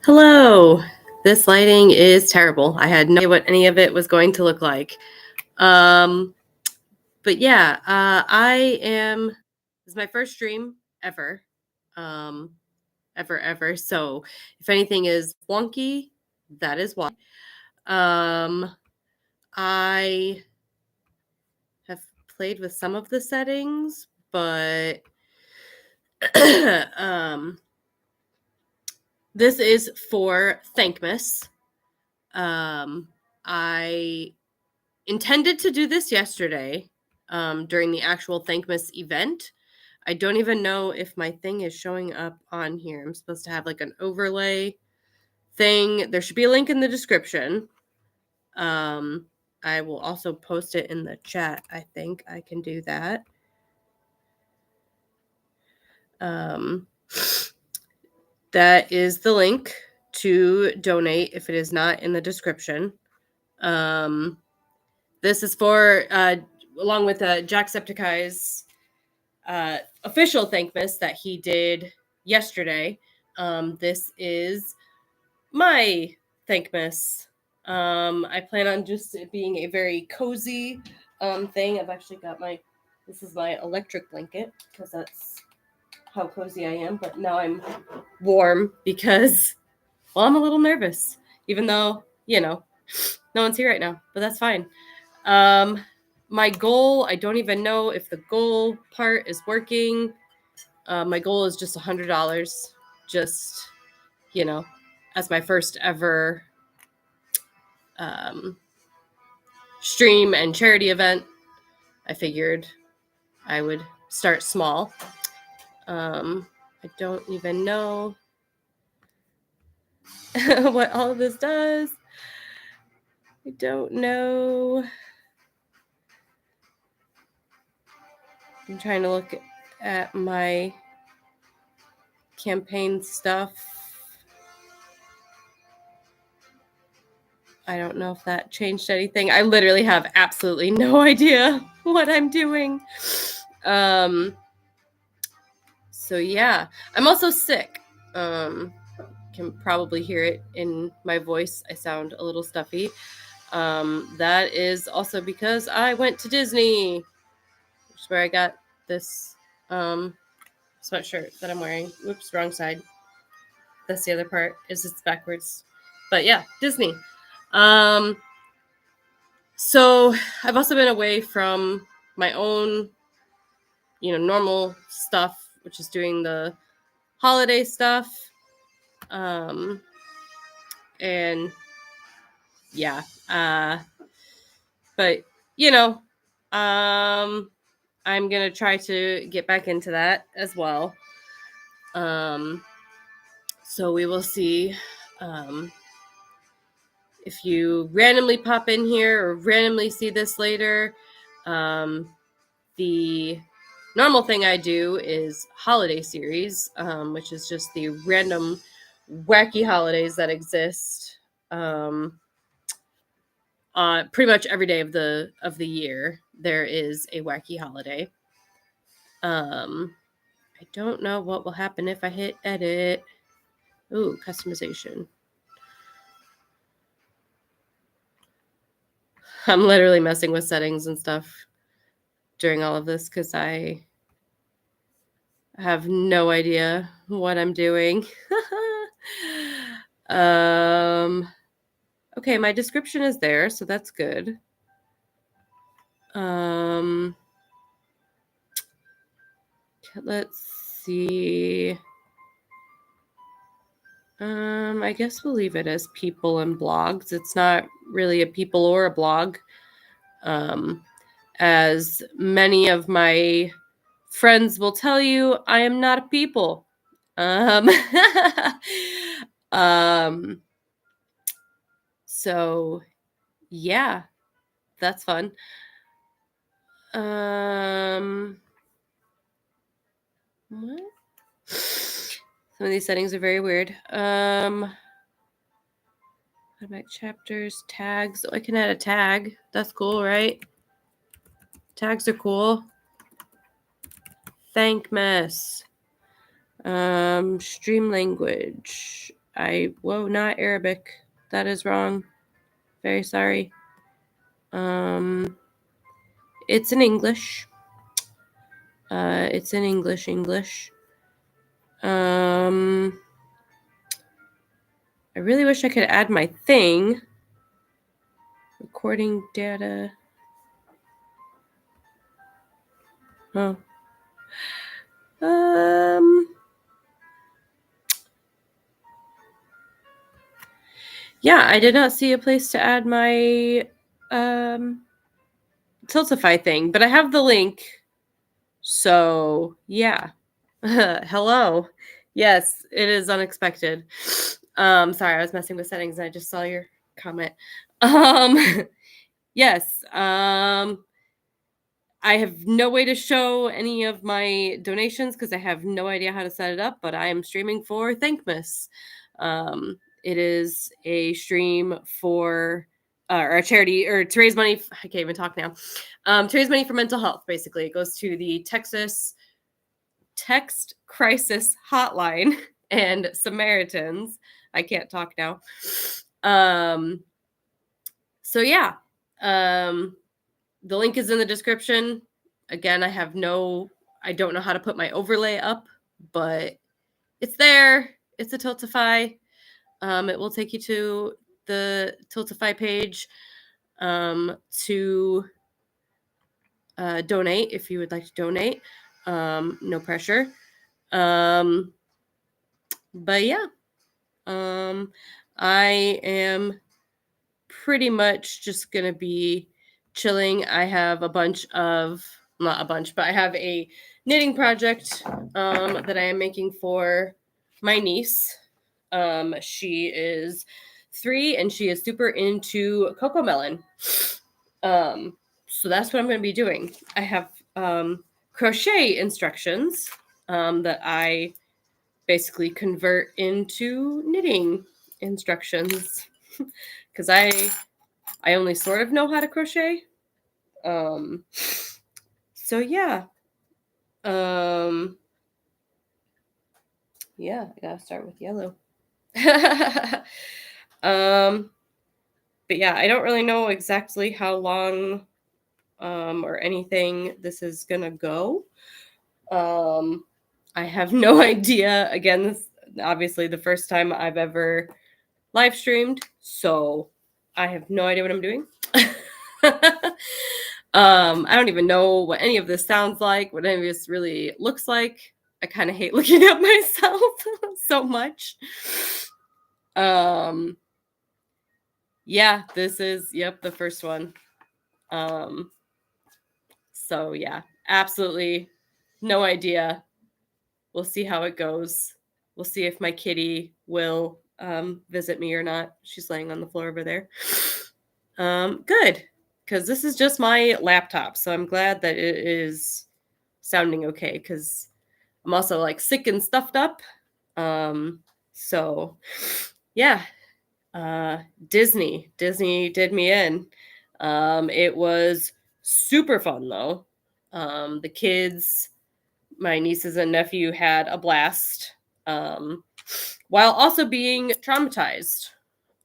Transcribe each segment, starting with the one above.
Hello. This lighting is terrible. I had no idea what any of it was going to look like. But yeah, this is my first stream ever. Ever. So if anything is wonky, that is why. I have played with some of the settings, but this is for Thankmas. I intended to do this yesterday during the actual Thankmas event. I don't even know if my thing is showing up on here. I'm supposed to have like an overlay thing. There should be a link in the description. I will also post it in the chat. I think I can do that. That is the link to donate if it is not in the description. This is for, along with Jacksepticeye's official Thankmas that he did yesterday. This is my Thankmas. I plan on just it being a very cozy thing. I've actually got this is my electric blanket because that's how cozy I am. But now I'm warm because, well, I'm a little nervous, even though, no one's here right now, but that's fine. My goal, I don't even know if the goal part is working. My goal is just $100, just, as my first ever stream and charity event. I figured I would start small. I don't even know what all of this does. I don't know. I'm trying to look at my campaign stuff. I don't know if that changed anything. I literally have absolutely no idea what I'm doing. So yeah, I'm also sick. Can probably hear it in my voice. I sound a little stuffy. That is also because I went to Disney, which is where I got this sweatshirt that I'm wearing. Whoops, wrong side. That's the other part, is it's backwards. But yeah, Disney. So I've also been away from my own, normal stuff, which is doing the holiday stuff. And yeah, but I'm gonna try to get back into that as well. So we will see. If you randomly pop in here or randomly see this later, the normal thing I do is holiday series, which is just the random wacky holidays that exist pretty much every day of the year. There is a wacky holiday. I don't know what will happen if I hit edit. Ooh, customization. I'm literally messing with settings and stuff during all of this because I have no idea what I'm doing. Okay, my description is there, so that's good. Let's see. I guess we'll leave it as people and blogs. It's not really a people or a blog. As many of my friends will tell you, I am not a people. So yeah, that's fun. What? Some of these settings are very weird. Back chapters, tags. Oh, I can add a tag. That's cool, right? Tags are cool. Thankmas. Stream language. not Arabic. That is wrong. Very sorry. It's in English. It's in English. I really wish I could add my thing. Recording data. Oh. Yeah, I did not see a place to add my Tiltify thing, but I have the link. So, yeah. Hello. Yes, it is unexpected. Sorry, I was messing with settings and I just saw your comment. Yes. I have no way to show any of my donations because I have no idea how to set it up, but I am streaming for Thankmas. It is a stream for or a charity or to raise money. I can't even talk now. To raise money for mental health. Basically, it goes to the Texas Text Crisis Hotline and Samaritans. I can't talk now. So yeah. The link is in the description. Again, I don't know how to put my overlay up, but it's there. It's a Tiltify. It will take you to the Tiltify page to donate if you would like to donate. No pressure. But yeah, I am pretty much just going to be chilling. I have not a bunch, but I have a knitting project that I am making for my niece. She is 3 and she is super into cocoa melon. So that's what I'm going to be doing. I have crochet instructions that I basically convert into knitting instructions because I only sort of know how to crochet. So yeah. Yeah, I gotta start with yellow. But yeah, I don't really know exactly how long or anything this is gonna go. I have no idea. Again, this is obviously the first time I've ever live streamed, so I have no idea what I'm doing. I don't even know what any of this sounds like, what any of this really looks like. I kind of hate looking at myself so much. Yeah, this is the first one. So yeah, absolutely no idea. We'll see how it goes. We'll see if my kitty will visit me or not. She's laying on the floor over there. Good, because this is just my laptop, so I'm glad that it is sounding okay, because I'm also like sick and stuffed up. So yeah, Disney did me in. It was super fun though. The kids, my nieces and nephew, had a blast while also being traumatized.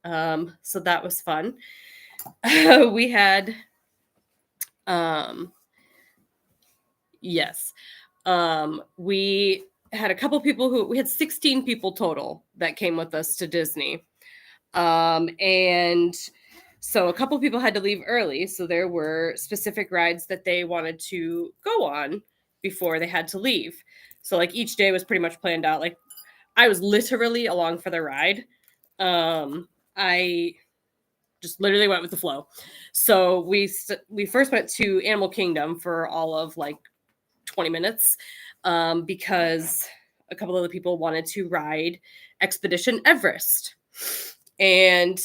So that was fun. We had yes. We had a couple people we had 16 people total that came with us to Disney. And so a couple people had to leave early. So there were specific rides that they wanted to go on before they had to leave. So like each day was pretty much planned out. Like I was literally along for the ride. I just literally went with the flow. So we first went to Animal Kingdom for all of like 20 minutes because a couple of the people wanted to ride Expedition Everest. And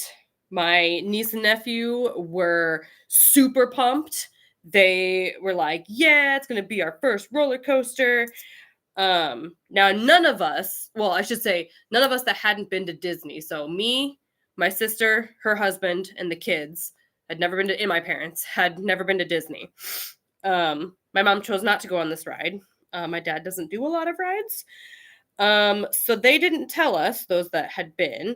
my niece and nephew were super pumped. They were like, yeah, it's going to be our first roller coaster. Now, none of us that hadn't been to Disney. So me, my sister, her husband, and the kids had never been to, and my parents had never been to Disney. My mom chose not to go on this ride. My dad doesn't do a lot of rides. So they didn't tell us, those that had been,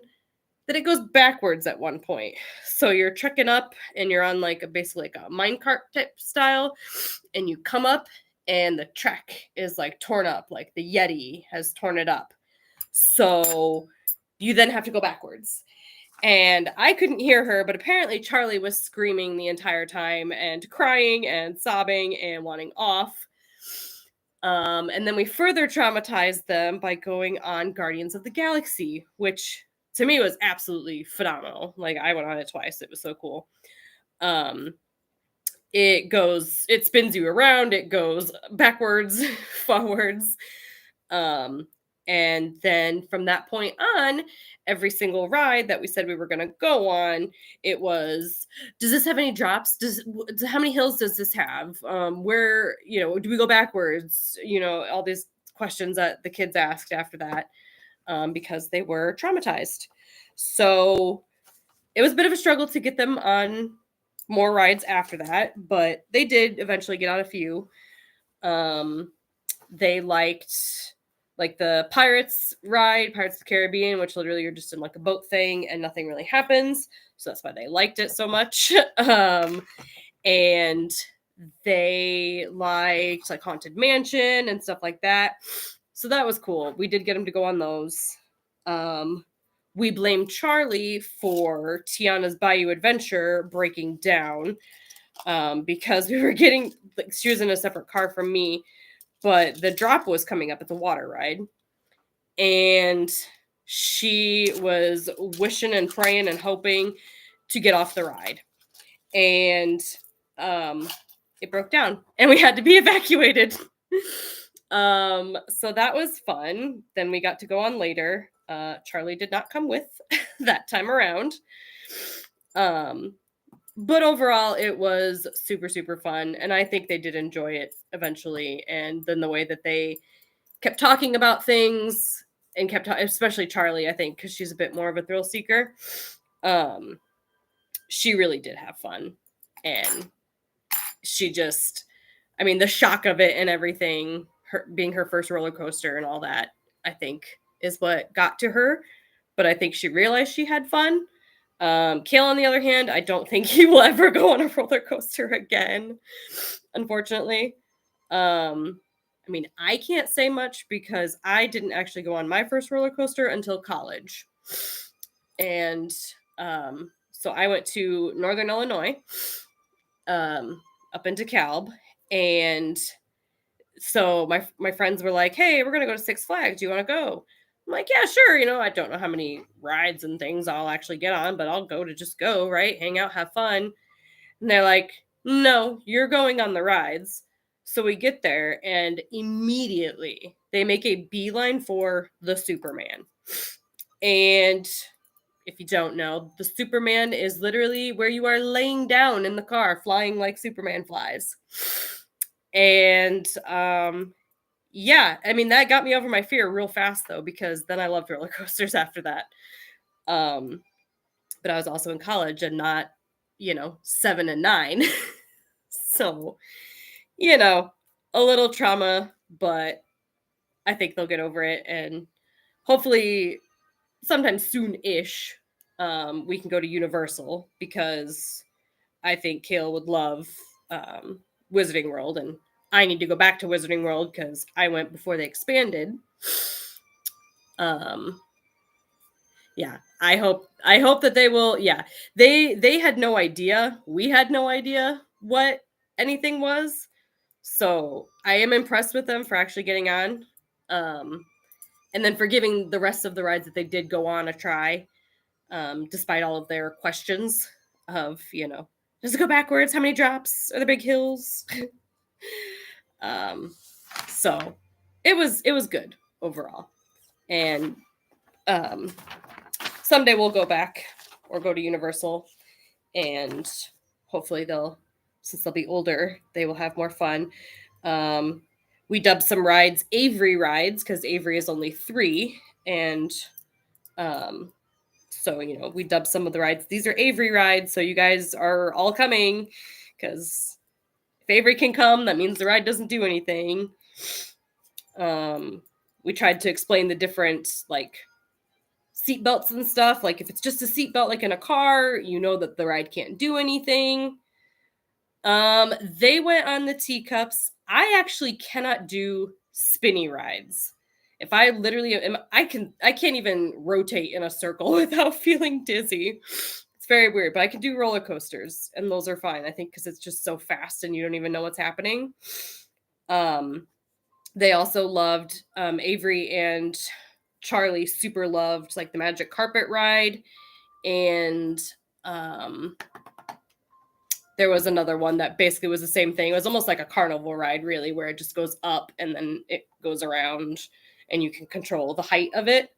that it goes backwards at one point. So you're trekking up and you're on like basically like a minecart type style, and you come up and the trek is like torn up, like the Yeti has torn it up. So you then have to go backwards. And I couldn't hear her, but apparently Charlie was screaming the entire time and crying and sobbing and wanting off. And then we further traumatized them by going on Guardians of the Galaxy, which to me was absolutely phenomenal. Like I went on it twice. It was so cool. It spins you around, it goes backwards, forwards. And then from that point on, every single ride that we said we were going to go on, it was, does this have any drops? How many hills does this have? Where, do we go backwards? All these questions that the kids asked after that, because they were traumatized. So it was a bit of a struggle to get them on more rides after that, but they did eventually get on a few. They liked like the Pirates ride, Pirates of the Caribbean, which literally you're just in like a boat thing and nothing really happens. So that's why they liked it so much. And they liked like Haunted Mansion and stuff like that. So that was cool. We did get them to go on those. We blamed Charlie for Tiana's Bayou Adventure breaking down, because we were getting, like, she was in a separate car from me, but the drop was coming up at the water ride. And she was wishing and praying and hoping to get off the ride. And it broke down and we had to be evacuated. So that was fun. Then we got to go on later. Charlie did not come with that time around. But overall, it was super, super fun. And I think they did enjoy it eventually. And then the way that they kept talking about things and especially Charlie, I think, because she's a bit more of a thrill seeker. She really did have fun. And she just, I mean, the shock of it and everything, her being her first roller coaster and all that, I think is what got to her. But I think she realized she had fun. Kale, on the other hand, I don't think he will ever go on a roller coaster again, unfortunately. I mean, I can't say much because I didn't actually go on my first roller coaster until college. And so I went to Northern Illinois, up into DeKalb, and so my friends were like, hey, we're going to go to Six Flags. Do you want to go? I'm like, yeah, sure. I don't know how many rides and things I'll actually get on, but I'll go to just go, right? Hang out, have fun. And they're like, no, you're going on the rides. So we get there and immediately they make a beeline for the Superman. And if you don't know, the Superman is literally where you are laying down in the car, flying like Superman flies. And yeah, I mean, that got me over my fear real fast, though, because then I loved roller coasters after that. But I was also in college and not, 7 and 9. So, a little trauma, but I think they'll get over it. And hopefully sometime soon-ish, we can go to Universal, because I think Kale would love Wizarding World, and I need to go back to Wizarding World because I went before they expanded. Yeah, I hope that they will. Yeah, they had no idea. We had no idea what anything was. So I am impressed with them for actually getting on. And then for giving the rest of the rides that they did go on a try, despite all of their questions of, does it go backwards? How many drops? Are there big hills? So it was good overall. And someday we'll go back or go to Universal, and hopefully since they'll be older, they will have more fun. We dubbed some rides Avery rides because Avery is only 3, and so we dubbed some of the rides. These are Avery rides, so you guys are all coming, because if Avery can come, that means the ride doesn't do anything. we tried to explain the different like seat belts and stuff. Like if it's just a seat belt, like in a car, you know that the ride can't do anything. They went on the teacups. I actually cannot do spinny rides. If I literally am, I can't even rotate in a circle without feeling dizzy. It's very weird, but I can do roller coasters, and those are fine. I think because it's just so fast and you don't even know what's happening. They also loved Avery and Charlie super loved like the magic carpet ride, and there was another one that basically was the same thing. It was almost like a carnival ride, really, where it just goes up and then it goes around and you can control the height of it.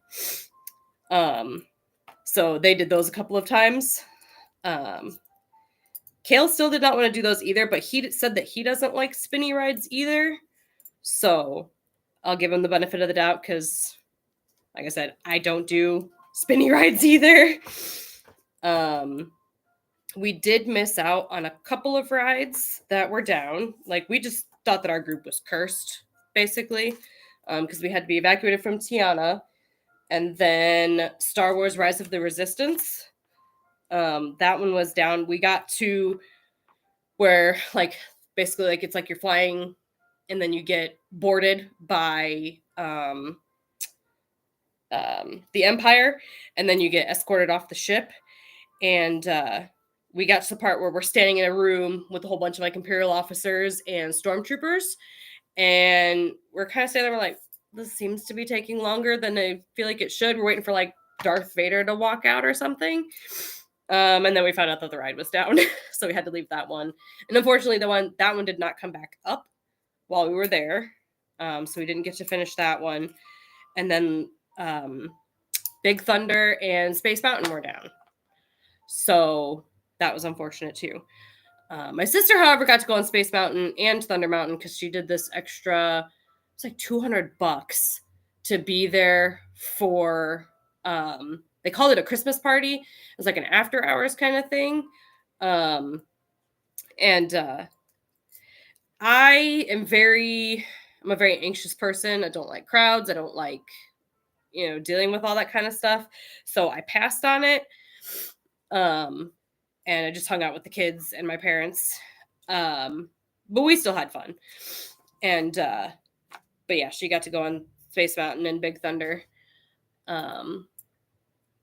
So they did those a couple of times. Kale still did not want to do those either, but he said that he doesn't like spinny rides either. So I'll give him the benefit of the doubt because, like I said, I don't do spinny rides either. We did miss out on a couple of rides that were down. Like, we just thought that our group was cursed, basically, because we had to be evacuated from Tiana. And then Star Wars Rise of the Resistance. That one was down. We got to where, like, basically, like, it's like you're flying and then you get boarded by the Empire, and then you get escorted off the ship. And we got to the part where we're standing in a room with a whole bunch of like Imperial officers and stormtroopers, and we're kind of standing there, we're like, this seems to be taking longer than I feel like it should. We're waiting for like Darth Vader to walk out or something. And then we found out that the ride was down, so we had to leave that one. And unfortunately, that one did not come back up while we were there, so we didn't get to finish that one. And then Big Thunder and Space Mountain were down, so that was unfortunate too. My sister, however, got to go on Space Mountain and Thunder Mountain because she did this extra. It's like $200 to be there for. They called it a Christmas party. It was like an after hours kind of thing. I'm a very anxious person. I don't like crowds. I don't like, dealing with all that kind of stuff. So I passed on it. And I just hung out with the kids and my parents. But we still had fun. And, but yeah, she got to go on Space Mountain and Big Thunder.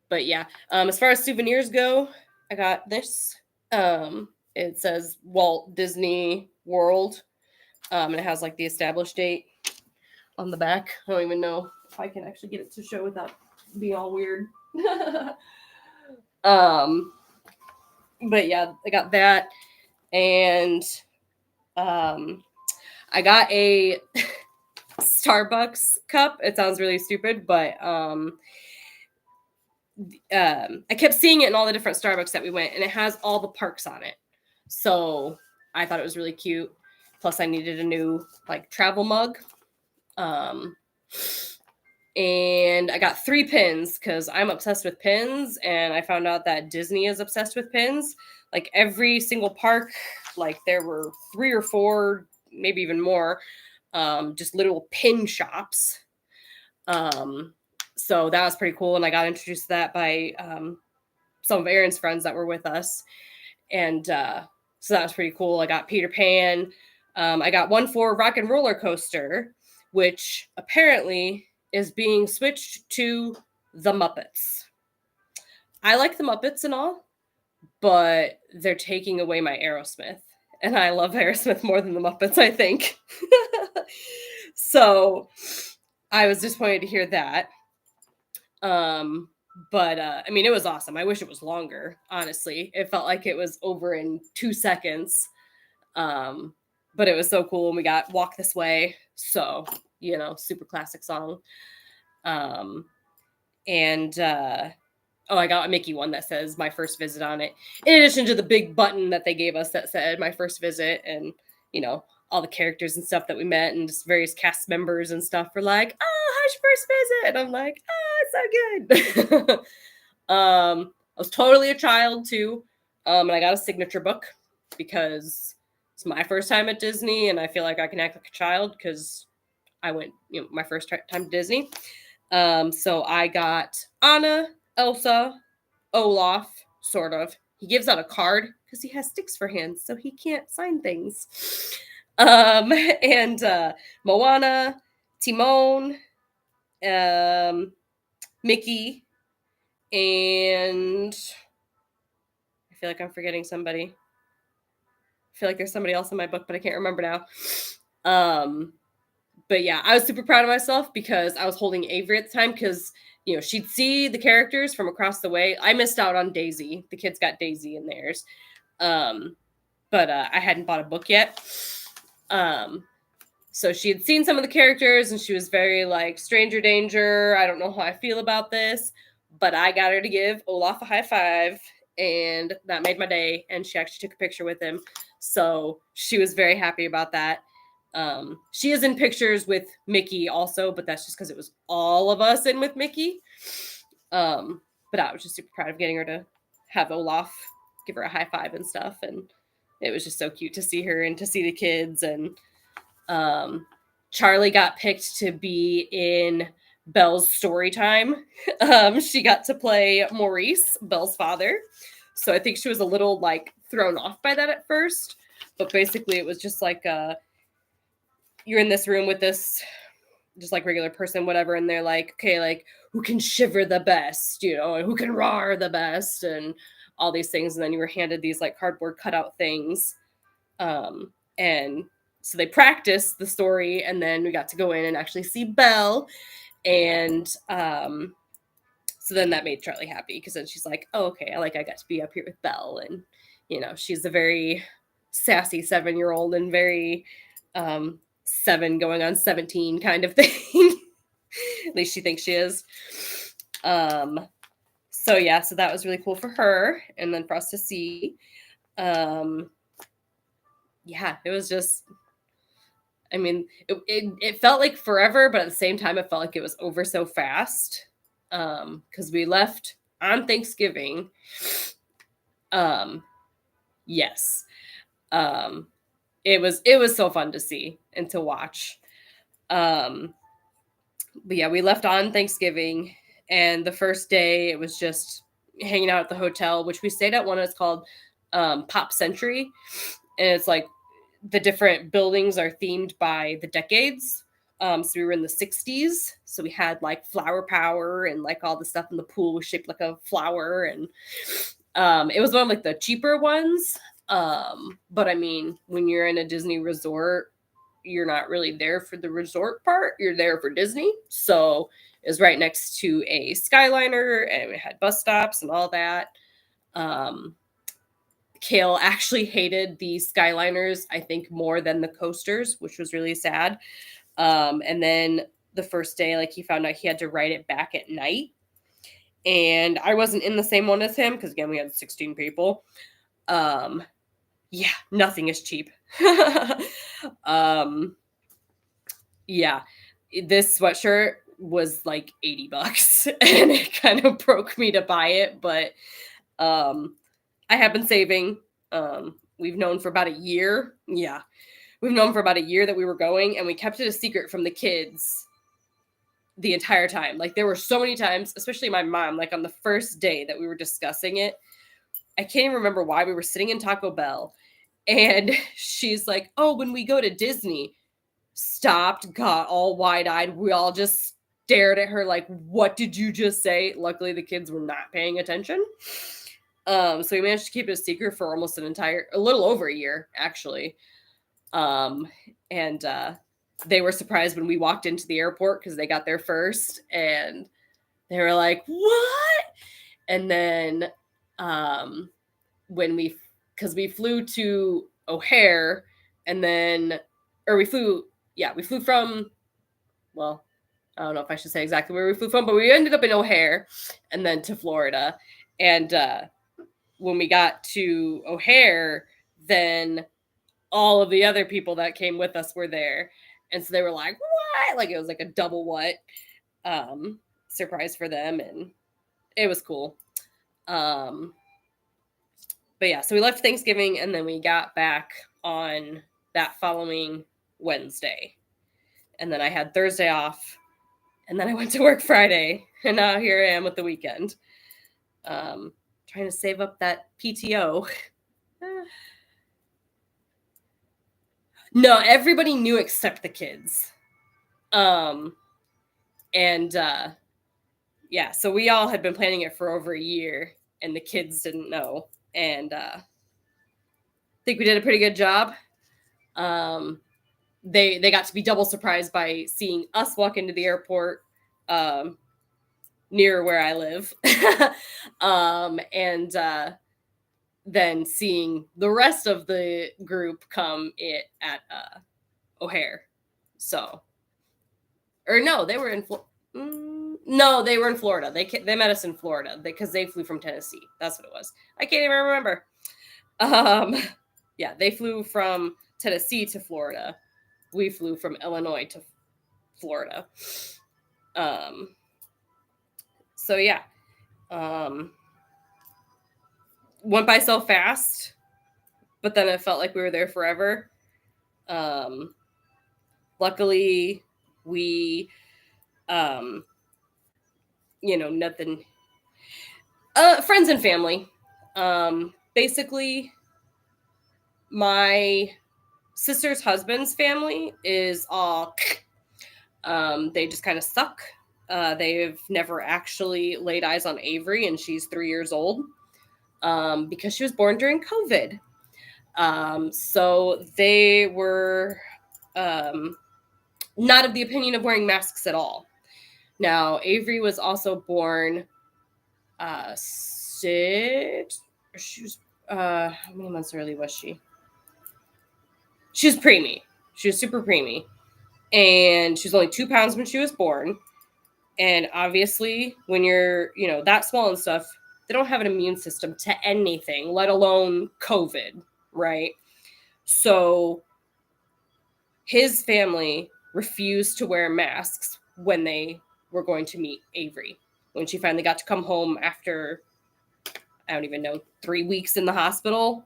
But yeah, as far as souvenirs go, I got this. It says Walt Disney World. And it has like the established date on the back. I don't even know if I can actually get it to show without being all weird. But yeah, I got that. And I got a Starbucks cup. It sounds really stupid, but I kept seeing it in all the different Starbucks that we went, and it has all the parks on it. So I thought it was really cute. Plus, I needed a new like travel mug. And I got 3 pins because I'm obsessed with pins, and I found out that Disney is obsessed with pins. Like every single park, like there were 3 or 4, maybe even more, just little pin shops. So that was pretty cool, and I got introduced to that by some of Aaron's friends that were with us, and so that was pretty cool. I got Peter Pan. I got one for Rock and Roller Coaster, which apparently is being switched to the Muppets. I like the Muppets and all, but they're taking away my Aerosmith. And I love Aerosmith more than the Muppets, I think. So I was disappointed to hear that. But I mean, it was awesome. I wish it was longer, honestly. It felt like it was over in 2 seconds. But it was so cool. And we got Walk This Way. So, super classic song. I got a Mickey one that says my first visit on it. In addition to the big button that they gave us that said my first visit, and, all the characters and stuff that we met and just various cast members and stuff were like, oh, how's your first visit? And I'm like, oh, it's so good. I was totally a child too. And I got a signature book because it's my first time at Disney, and I feel like I can act like a child because I went, my first time to Disney. So I got Anna, Elsa, Olaf, sort of. He gives out a card because he has sticks for hands, so he can't sign things. And Moana, Timon, Mickey, and I feel like I'm forgetting somebody. I feel like there's somebody else in my book, but I can't remember now. But yeah, I was super proud of myself because I was holding Avery at the time because, she'd see the characters from across the way. I missed out on Daisy. The kids got Daisy in theirs. But I hadn't bought a book yet. So she had seen some of the characters and she was very like, stranger danger. I don't know how I feel about this. But I got her to give Olaf a high five and that made my day. And she actually took a picture with him. So she was very happy about that. She is in pictures with Mickey also, but that's just because it was all of us in with Mickey. But I was just super proud of getting her to have Olaf give her a high five and stuff. And it was just so cute to see her and to see the kids. And Charlie got picked to be in Belle's story time. She got to play Maurice, Belle's father. So I think she was a little like thrown off by that at first. But basically it was just like you're in this room with this just like regular person, whatever, and they're like, okay, like who can shiver the best, and who can roar the best, and all these things. And then you were handed these like cardboard cutout things. And so they practiced the story, and then we got to go in and actually see Belle. And so then that made Charlie happy because then she's like, oh, okay, I got to be up here with Belle. And, she's a very sassy 7-year-old and very 7 going on 17 kind of thing. At least she thinks she is. So yeah, so that was really cool for her and then for us to see. Yeah, it was just, I mean, it felt like forever, but at the same time, it felt like it was over so fast. Because we left on Thanksgiving. Yes. It was so fun to see and to watch. But yeah, we left on Thanksgiving, and the first day it was just hanging out at the hotel, which we stayed at one that's called Pop Century, and it's like the different buildings are themed by the decades. So we were in the 60s, so we had like flower power and like all the stuff in the pool was shaped like a flower, and it was one of like the cheaper ones. But I mean, when you're in a Disney resort, you're not really there for the resort part, you're there for Disney. So it was right next to a Skyliner, and it had bus stops and all that. Kale actually hated the Skyliners, I think, more than the coasters, which was really sad. And then the first day, like, he found out he had to ride it back at night. And I wasn't in the same one as him because, again, we had 16 people. Yeah, nothing is cheap. Yeah, this sweatshirt was like $80 and it kind of broke me to buy it, but I have been saving. We've known for about a year. Yeah, we've known for about a year that we were going, and we kept it a secret from the kids the entire time. Like, there were so many times, especially my mom, like on the first day that we were discussing it, I can't even remember why. We were sitting in Taco Bell, and she's like, oh, when we go to Disney, stopped, got all wide-eyed. We all just stared at her like, what did you just say? Luckily, the kids were not paying attention. So we managed to keep it a secret for almost a little over a year, actually. And they were surprised when we walked into the airport because they got there first, and they were like, what? And then because we flew to O'Hare, and then, or we flew from, well, I don't know if I should say exactly where we flew from, but we ended up in O'Hare and then to Florida. And when we got to O'Hare, then all of the other people that came with us were there. And so they were like, what? Like, it was like a double what surprise for them. And it was cool. But yeah, so we left Thanksgiving, and then we got back on that following Wednesday. and then I had Thursday off, and then I went to work Friday, and now here I am with the weekend. Trying to save up that PTO. No, everybody knew except the kids. Yeah, so we all had been planning it for over a year, and the kids didn't know. And I think we did a pretty good job. They got to be double surprised by seeing us walk into the airport near where I live. And then seeing the rest of the group come at O'Hare. So, or no, they were in no, they were in Florida. They met us in Florida because they flew from Tennessee. That's what it was. I can't even remember. Yeah, they flew from Tennessee to Florida. We flew from Illinois to Florida. So yeah, went by so fast, but then it felt like we were there forever. Luckily, we, nothing. Friends and family. Basically, my sister's husband's family is all. They just kind of suck. They've never actually laid eyes on Avery, and she's 3 years old because she was born during COVID. So they were not of the opinion of wearing masks at all. Now, Avery was also born she was how many months early was she? She was preemie. She was super preemie. And she was only 2 pounds when she was born. And obviously, when you're, that small and stuff, they don't have an immune system to anything, let alone COVID, right? So his family refused to wear masks when they were going to meet Avery. When she finally got to come home after, I don't even know, 3 weeks in the hospital,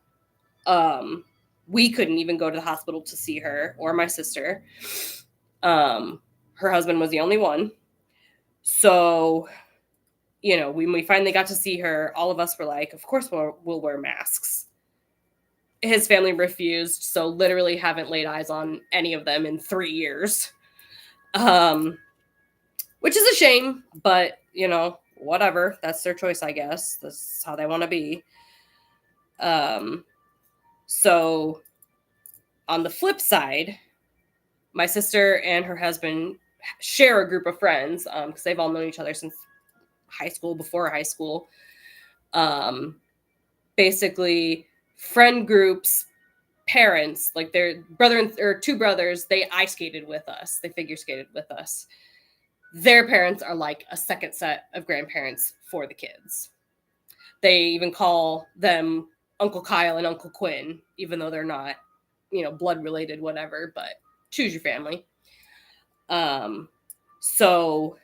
we couldn't even go to the hospital to see her or my sister. Her husband was the only one. So, when we finally got to see her, all of us were like, of course we'll wear masks. His family refused, so literally haven't laid eyes on any of them in 3 years. Which is a shame, but, whatever. That's their choice, I guess. That's how they want to be. So on the flip side, my sister and her husband share a group of friends because they've all known each other since high school, before high school. Basically, friend groups, parents, like their brother or 2 brothers, they ice skated with us. They figure skated with us. Their parents are like a second set of grandparents for the kids. They even call them Uncle Kyle and Uncle Quinn, even though they're not, blood related, whatever, but choose your family. So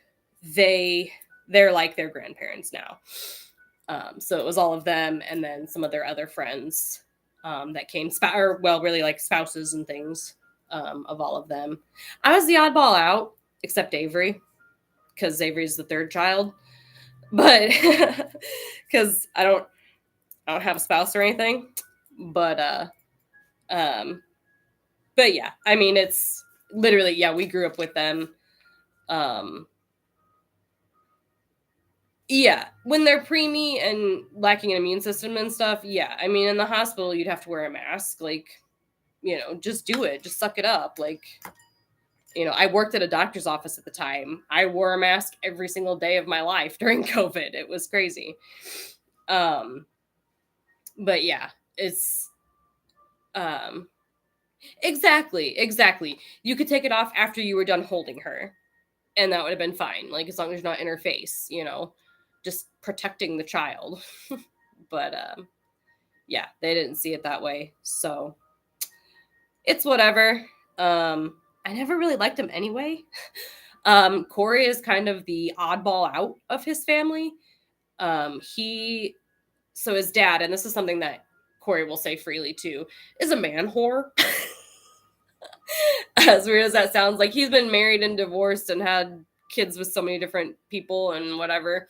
they're like their grandparents now. So it was all of them and then some of their other friends that came, really like spouses and things of all of them. I was the oddball out, except Avery, because Avery's the 3rd child. But because I don't have a spouse or anything. But yeah, I mean, it's literally, yeah, we grew up with them. Yeah, when they're preemie and lacking an immune system and stuff, yeah. I mean, in the hospital, you'd have to wear a mask. Like, just do it. Just suck it up. Like, I worked at a doctor's office at the time. I wore a mask every single day of my life during COVID. It was crazy. But yeah, it's exactly. You could take it off after you were done holding her, and that would have been fine. Like, as long as you're not in her face, just protecting the child. But yeah, they didn't see it that way, so it's whatever. I never really liked him anyway. Corey is kind of the oddball out of his family. So his dad, and this is something that Corey will say freely too, is a man whore. As weird as that sounds, like he's been married and divorced and had kids with so many different people and whatever.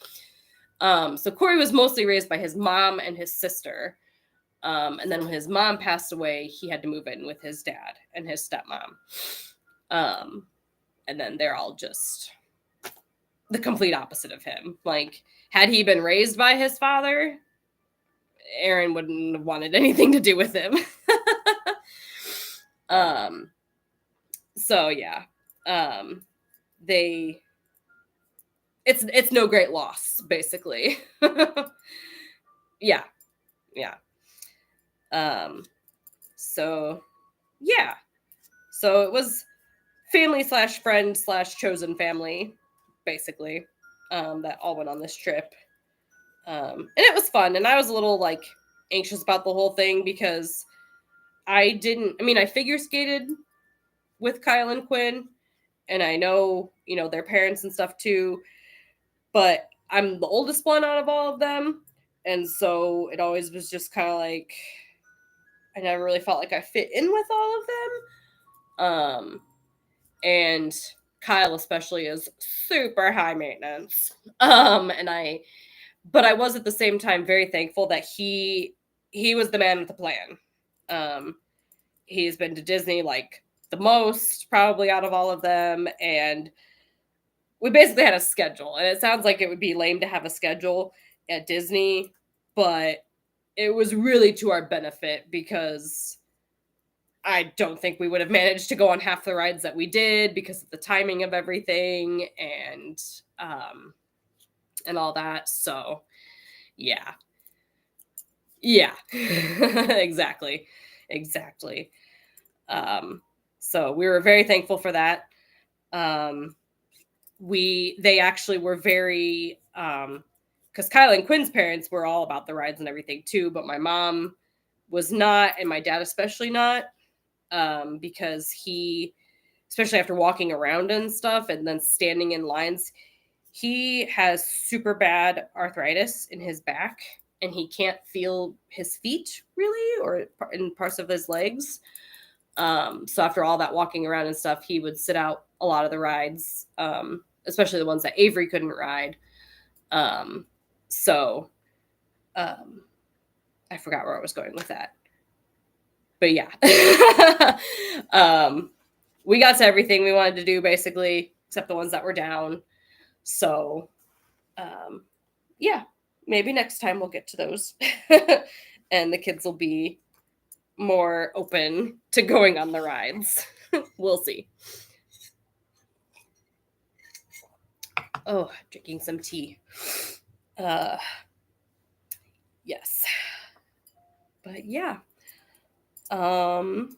So Corey was mostly raised by his mom and his sister. And then when his mom passed away, he had to move in with his dad and his stepmom. And then they're all just the complete opposite of him. Like, had he been raised by his father, Aaron wouldn't have wanted anything to do with him. So yeah. It's no great loss, basically. Yeah. So yeah. So it was family / friend / chosen family, basically, that all went on this trip. And it was fun. And I was a little like anxious about the whole thing because I figure skated with Kyle and Quinn, and I know, their parents and stuff too, but I'm the oldest one out of all of them. And so it always was just kind of like, I never really felt like I fit in with all of them. And Kyle especially is super high maintenance. But I was at the same time very thankful that he was the man with the plan. He's been to Disney like the most probably out of all of them, and we basically had a schedule. And it sounds like it would be lame to have a schedule at Disney, but it was really to our benefit because I don't think we would have managed to go on half the rides that we did because of the timing of everything and all that. So yeah. Exactly. So we were very thankful for that. They actually were very, because Kyle and Quinn's parents were all about the rides and everything too, but my mom was not, and my dad especially not, because he, especially after walking around and stuff and then standing in lines, he has super bad arthritis in his back and he can't feel his feet really, or in parts of his legs. So after all that walking around and stuff, he would sit out a lot of the rides, especially the ones that Avery couldn't ride. I forgot where I was going with that. But yeah. We got to everything we wanted to do, basically, except the ones that were down. So, yeah, maybe next time we'll get to those. And the kids will be more open to going on the rides. We'll see. Oh, drinking some tea. Yes. But yeah. I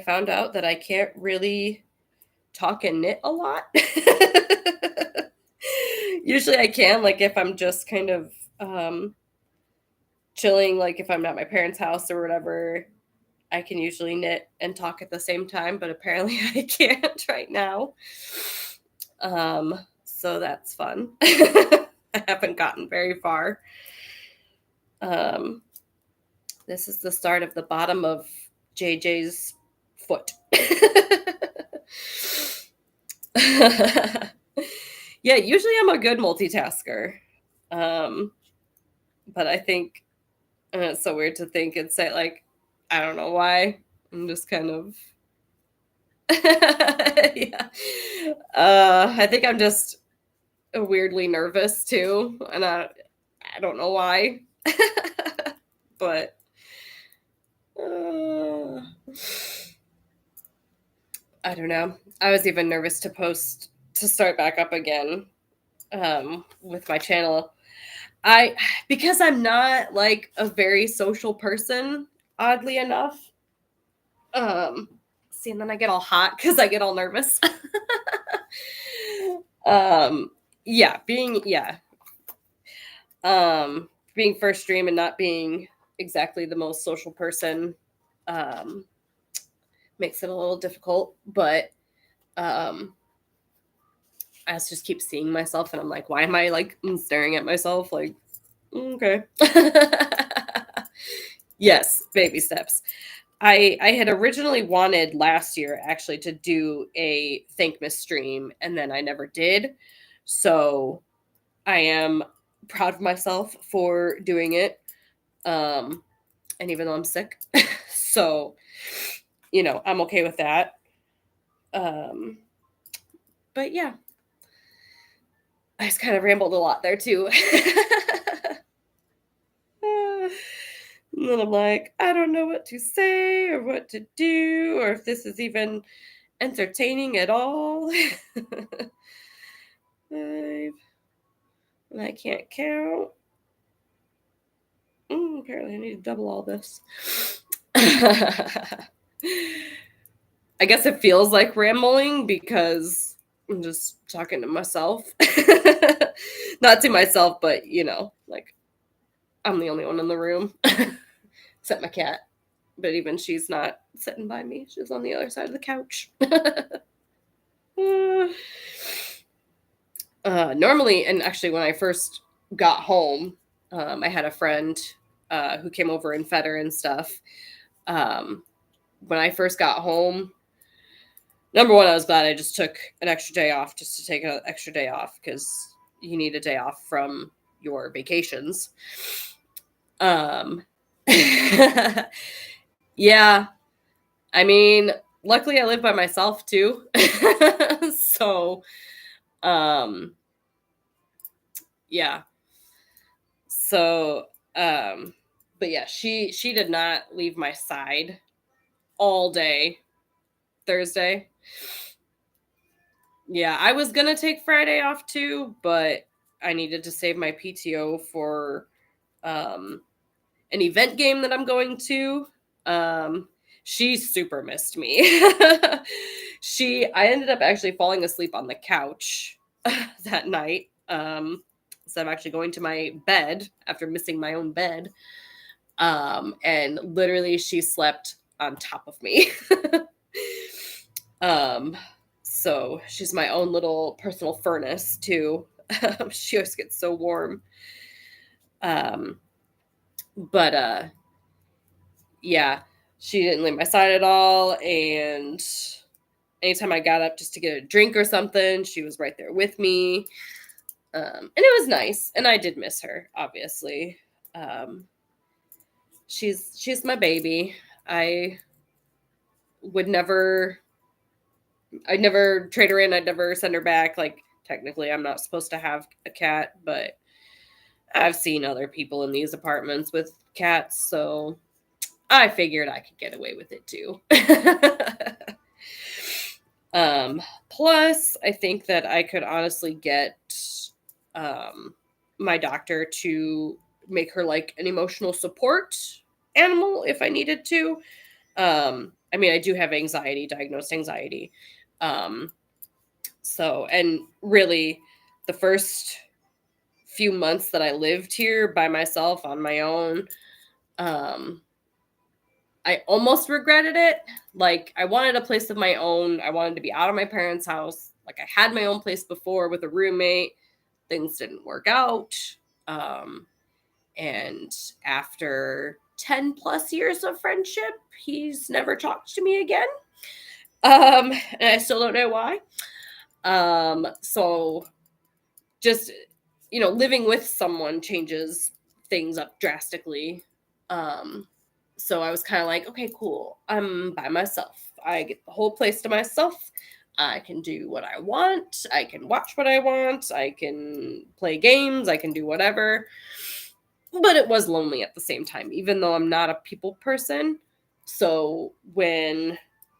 found out that I can't really talk and knit a lot. Usually I can, like if I'm just kind of chilling, like if I'm at my parents' house or whatever, I can usually knit and talk at the same time, but apparently I can't right now. So that's fun. I haven't gotten very far. This is the start of the bottom of JJ's foot. Yeah, usually I'm a good multitasker. But I think, and it's so weird to think and say, like, I don't know why. I'm just kind of, yeah. I think I'm just weirdly nervous too. And I don't know why. But I don't know. I was even nervous to start back up again with my channel. Because I'm not like a very social person, oddly enough. See, and then I get all hot because I get all nervous. Being first stream and not being exactly the most social person makes it a little difficult, but I just keep seeing myself and I'm like, why am I like staring at myself? Like, okay. Yes, baby steps. I had originally wanted last year actually to do a Thankmas stream, and then I never did. So I am proud of myself for doing it. And even though I'm sick, so I'm okay with that. But yeah, I just kind of rambled a lot there too. And then I'm like, I don't know what to say or what to do or if this is even entertaining at all. 5, and I can't count. Apparently, I need to double all this. I guess it feels like rambling because I'm just talking to myself. Not to myself, but like I'm the only one in the room, except my cat. But even she's not sitting by me; she's on the other side of the couch. Normally, and actually, when I first got home, I had a friend who came over and fed her and stuff. When I first got home, number one, I was glad I just took an extra day off just to take an extra day off because you need a day off from your vacations. Yeah, I mean, luckily I live by myself too. So, yeah. So, but yeah, she did not leave my side all day Thursday. Yeah, I was gonna take Friday off too, but I needed to save my PTO for an event game that I'm going to. She super missed me. I ended up actually falling asleep on the couch that night. So I'm actually going to my bed after missing my own bed. And literally she slept on top of me. So she's my own little personal furnace too. She always gets so warm. But yeah, she didn't leave my side at all. And anytime I got up just to get a drink or something, she was right there with me. And it was nice. And I did miss her, obviously. She's my baby. I'd never trade her in. I'd never send her back. Like, technically, I'm not supposed to have a cat, but I've seen other people in these apartments with cats, so I figured I could get away with it too. Plus, I think that I could honestly get my doctor to make her like an emotional support animal if I needed to. I mean, I do have anxiety, diagnosed anxiety. So, and really, the first few months that I lived here by myself on my own, I almost regretted it. Like, I wanted a place of my own. I wanted to be out of my parents' house. Like, I had my own place before with a roommate. Things didn't work out. And after 10 plus years of friendship, he's never talked to me again. And I still don't know why. So just, living with someone changes things up drastically. So I was kind of like, okay, cool. I'm by myself. I get the whole place to myself. I can do what I want. I can watch what I want. I can play games. I can do whatever. But it was lonely at the same time, even though I'm not a people person. So when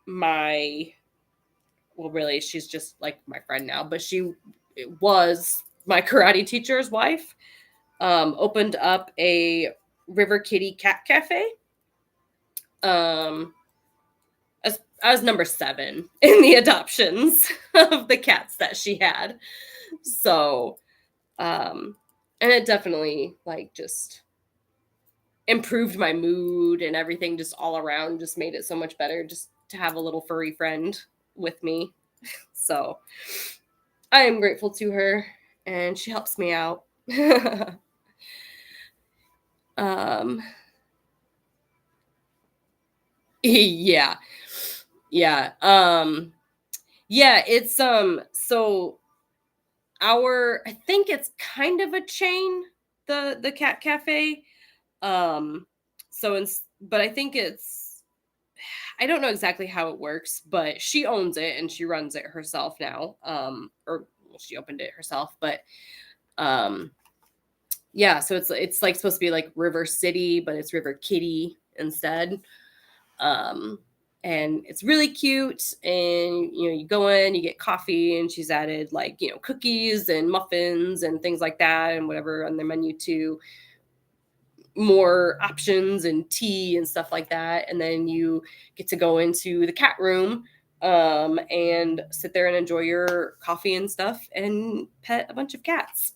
really, she's just like my friend now, but she was my karate teacher's wife, opened up a River Kitty Cat Cafe. I was number 7 in the adoptions of the cats that she had. So, and it definitely like just improved my mood and everything just all around, just made it so much better just to have a little furry friend with me. So I am grateful to her and she helps me out. um Yeah. Yeah. Yeah, it's so our I think it's kind of a chain, the cat cafe. Um but I think it's I don't know exactly how it works, but she owns it and she runs it herself now. Or well, she opened it herself, but um yeah, so it's like supposed to be like River City, but it's River Kitty instead. Um and it's really cute, and you go in, you get coffee, and she's added like cookies and muffins and things like that and whatever on the menu too, more options and tea and stuff like that. And then you get to go into the cat room and sit there and enjoy your coffee and stuff and pet a bunch of cats.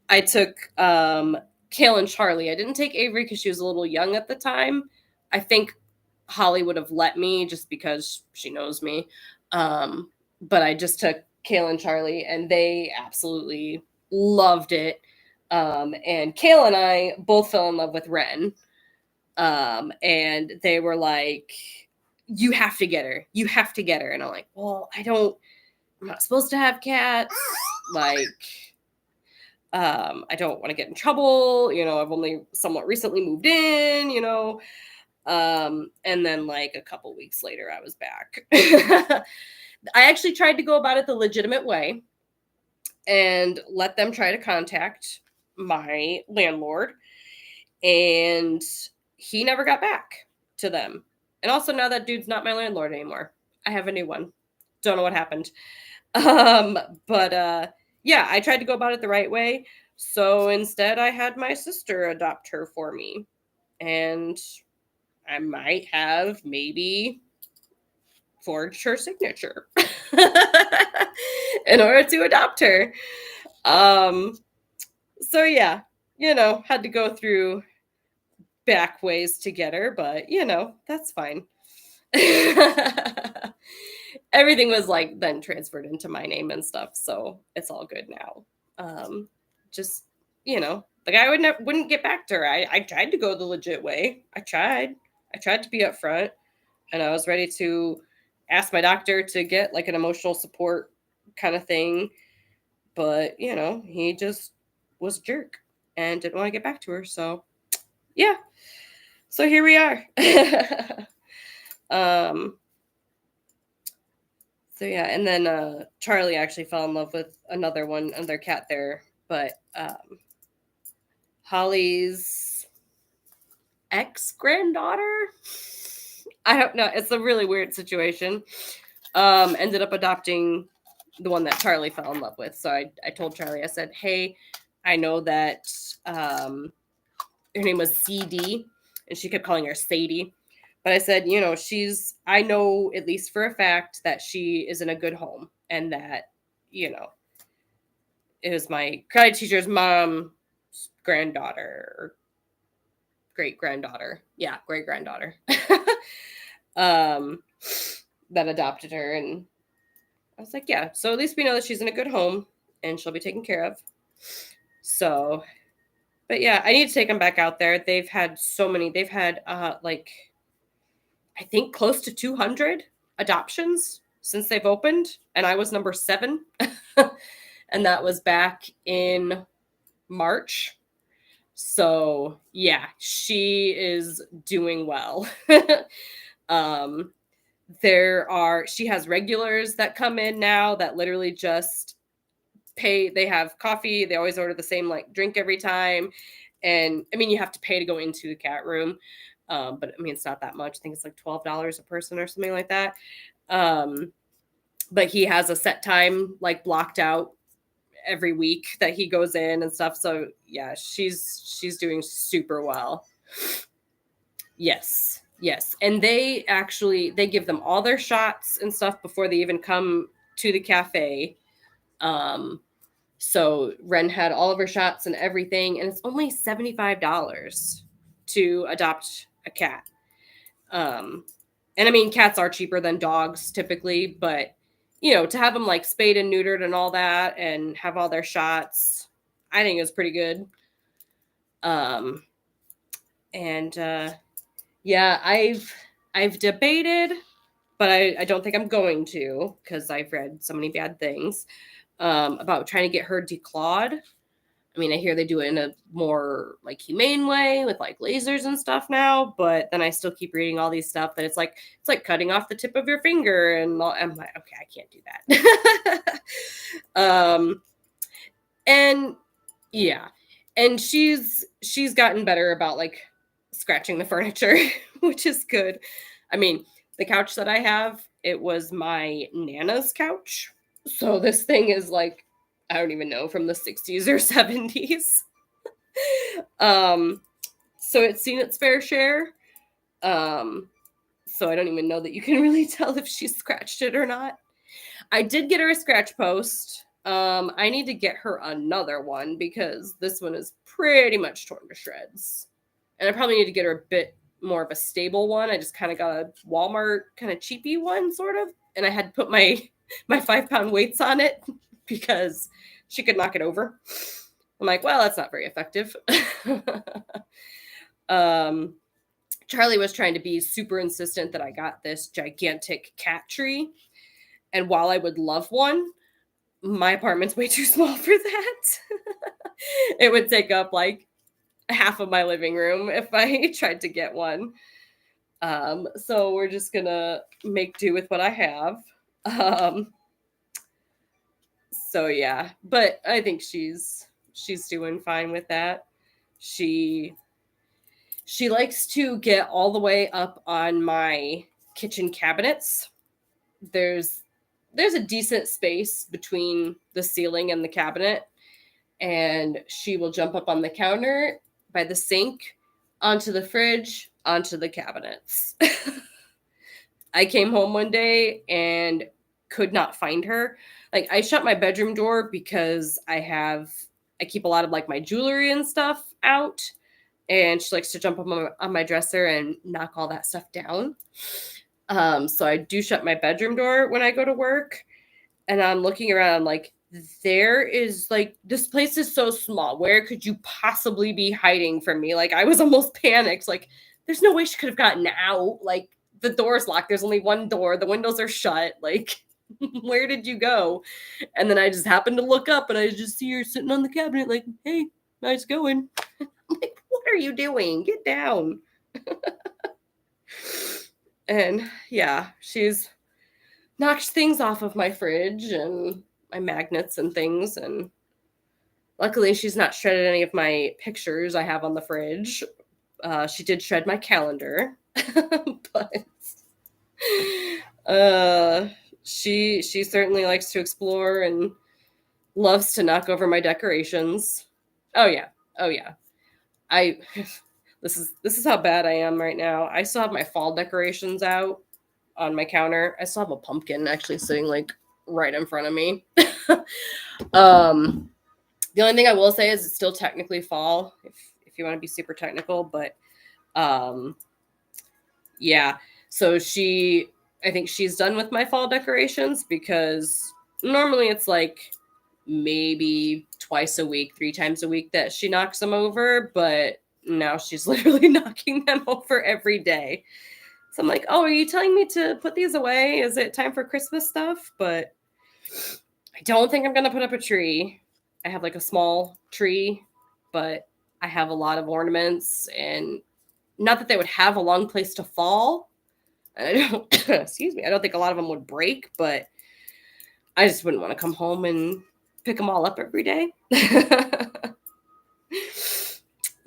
I took Kale and Charlie. I didn't take Avery because she was a little young at the time. I think Holly would have let me just because she knows me. But I just took Kale and Charlie, and they absolutely loved it. And Kale and I both fell in love with Ren. And they were like, "You have to get her. You have to get her." And I'm like, "Well, I'm not supposed to have cats. Like, I don't want to get in trouble. I've only somewhat recently moved in, and then like a couple weeks later, I was back. I actually tried to go about it the legitimate way and let them try to contact my landlord, and he never got back to them. And also, now that dude's not my landlord anymore. I have a new one. Don't know what happened. Um, but yeah, I tried to go about it the right way. So instead, I had my sister adopt her for me. And I might have maybe forged her signature in order to adopt her. Um, so yeah, had to go through back ways to get her, but that's fine. Everything was like then transferred into my name and stuff, so it's all good now. Just the guy wouldn't get back to her. I tried to go the legit way. I tried to be upfront, and I was ready to ask my doctor to get like an emotional support kind of thing, but he just was a jerk and didn't want to get back to her. So yeah, so here we are. um So yeah, and then Charlie actually fell in love with another cat there, but Holly's ex granddaughter. I don't know. It's a really weird situation. Ended up adopting the one that Charlie fell in love with. So I told Charlie, I said, "Hey, I know that her name was CD, and she kept calling her Sadie." But I said, I know at least for a fact that she is in a good home, and that, it was my karate teacher's mom's granddaughter or great granddaughter. Yeah, great granddaughter. um, that adopted her. And I was like, yeah, so at least we know that she's in a good home and she'll be taken care of. So, but yeah, I need to take them back out there. They've had like, I think close to 200 adoptions since they've opened, and I was number 7. And that was back in March. So yeah, she is doing well. um she has regulars that come in now that literally just pay. They have coffee, they always order the same like drink every time, and I mean you have to pay to go into the cat room. But I mean it's not that much. I think it's like $12 a person or something like that. But he has a set time like blocked out every week that he goes in and stuff. So yeah, she's doing super well. Yes. Yes. And they give them all their shots and stuff before they even come to the cafe. So Ren had all of her shots and everything, and it's only $75 to adopt a cat. And I mean cats are cheaper than dogs typically, but to have them like spayed and neutered and all that and have all their shots, I think is pretty good. And Yeah, I've debated, but I don't think I'm going to because I've read so many bad things about trying to get her declawed. I mean, I hear they do it in a more like humane way with like lasers and stuff now, but then I still keep reading all these stuff that it's like cutting off the tip of your finger, and I'm like, okay, I can't do that. And yeah, and she's gotten better about like scratching the furniture, which is good. I mean, the couch that I have, it was my nana's couch. So this thing is like, I don't even know, from the 60s or 70s. Um, so it's seen its fair share. Um, so I don't even know that you can really tell if she scratched it or not. I did get her a scratch post. I need to get her another one because this one is pretty much torn to shreds. And I probably need to get her a bit more of a stable one. I just kind of got a Walmart kind of cheapy one, sort of. And I had to put my 5-pound weights on it because she could knock it over. I'm like, well, that's not very effective. Charlie was trying to be super insistent that I got this gigantic cat tree. And while I would love one, my apartment's way too small for that. It would take up like half of my living room if I tried to get one. So we're just gonna make do with what I have. So yeah, but I think she's doing fine with that. She likes to get all the way up on my kitchen cabinets. There's a decent space between the ceiling and the cabinet, and she will jump up on the counter by the sink, onto the fridge, onto the cabinets. I came home one day and could not find her. Like, I shut my bedroom door because I keep a lot of like my jewelry and stuff out, and she likes to jump on my dresser and knock all that stuff down. So I do shut my bedroom door when I go to work, and I'm looking around like, there is like, this place is so small. Where could you possibly be hiding from me? Like, I was almost panicked. Like, there's no way she could have gotten out. Like, the door's locked. There's only one door. The windows are shut. Like, where did you go? And then I just happened to look up and I just see her sitting on the cabinet, like, hey, nice going. I'm like, what are you doing? Get down. And yeah, she's knocked things off of my fridge and my magnets and things, and luckily she's not shredded any of my pictures I have on the fridge. She did shred my calendar, but she certainly likes to explore and loves to knock over my decorations. Oh yeah. I this is how bad I am right now. I still have my fall decorations out on my counter. I still have a pumpkin actually sitting like right in front of me. The only thing I will say is it's still technically fall, if you want to be super technical, but yeah. So I think she's done with my fall decorations because normally it's like maybe twice a week, 3 times a week that she knocks them over, but now she's literally knocking them over every day. So I'm like, oh, are you telling me to put these away? Is it time for Christmas stuff? But I don't think I'm going to put up a tree. I have like a small tree, but I have a lot of ornaments, and not that they would have a long place to fall. I don't, excuse me, I don't think a lot of them would break, but I just wouldn't want to come home and pick them all up every day.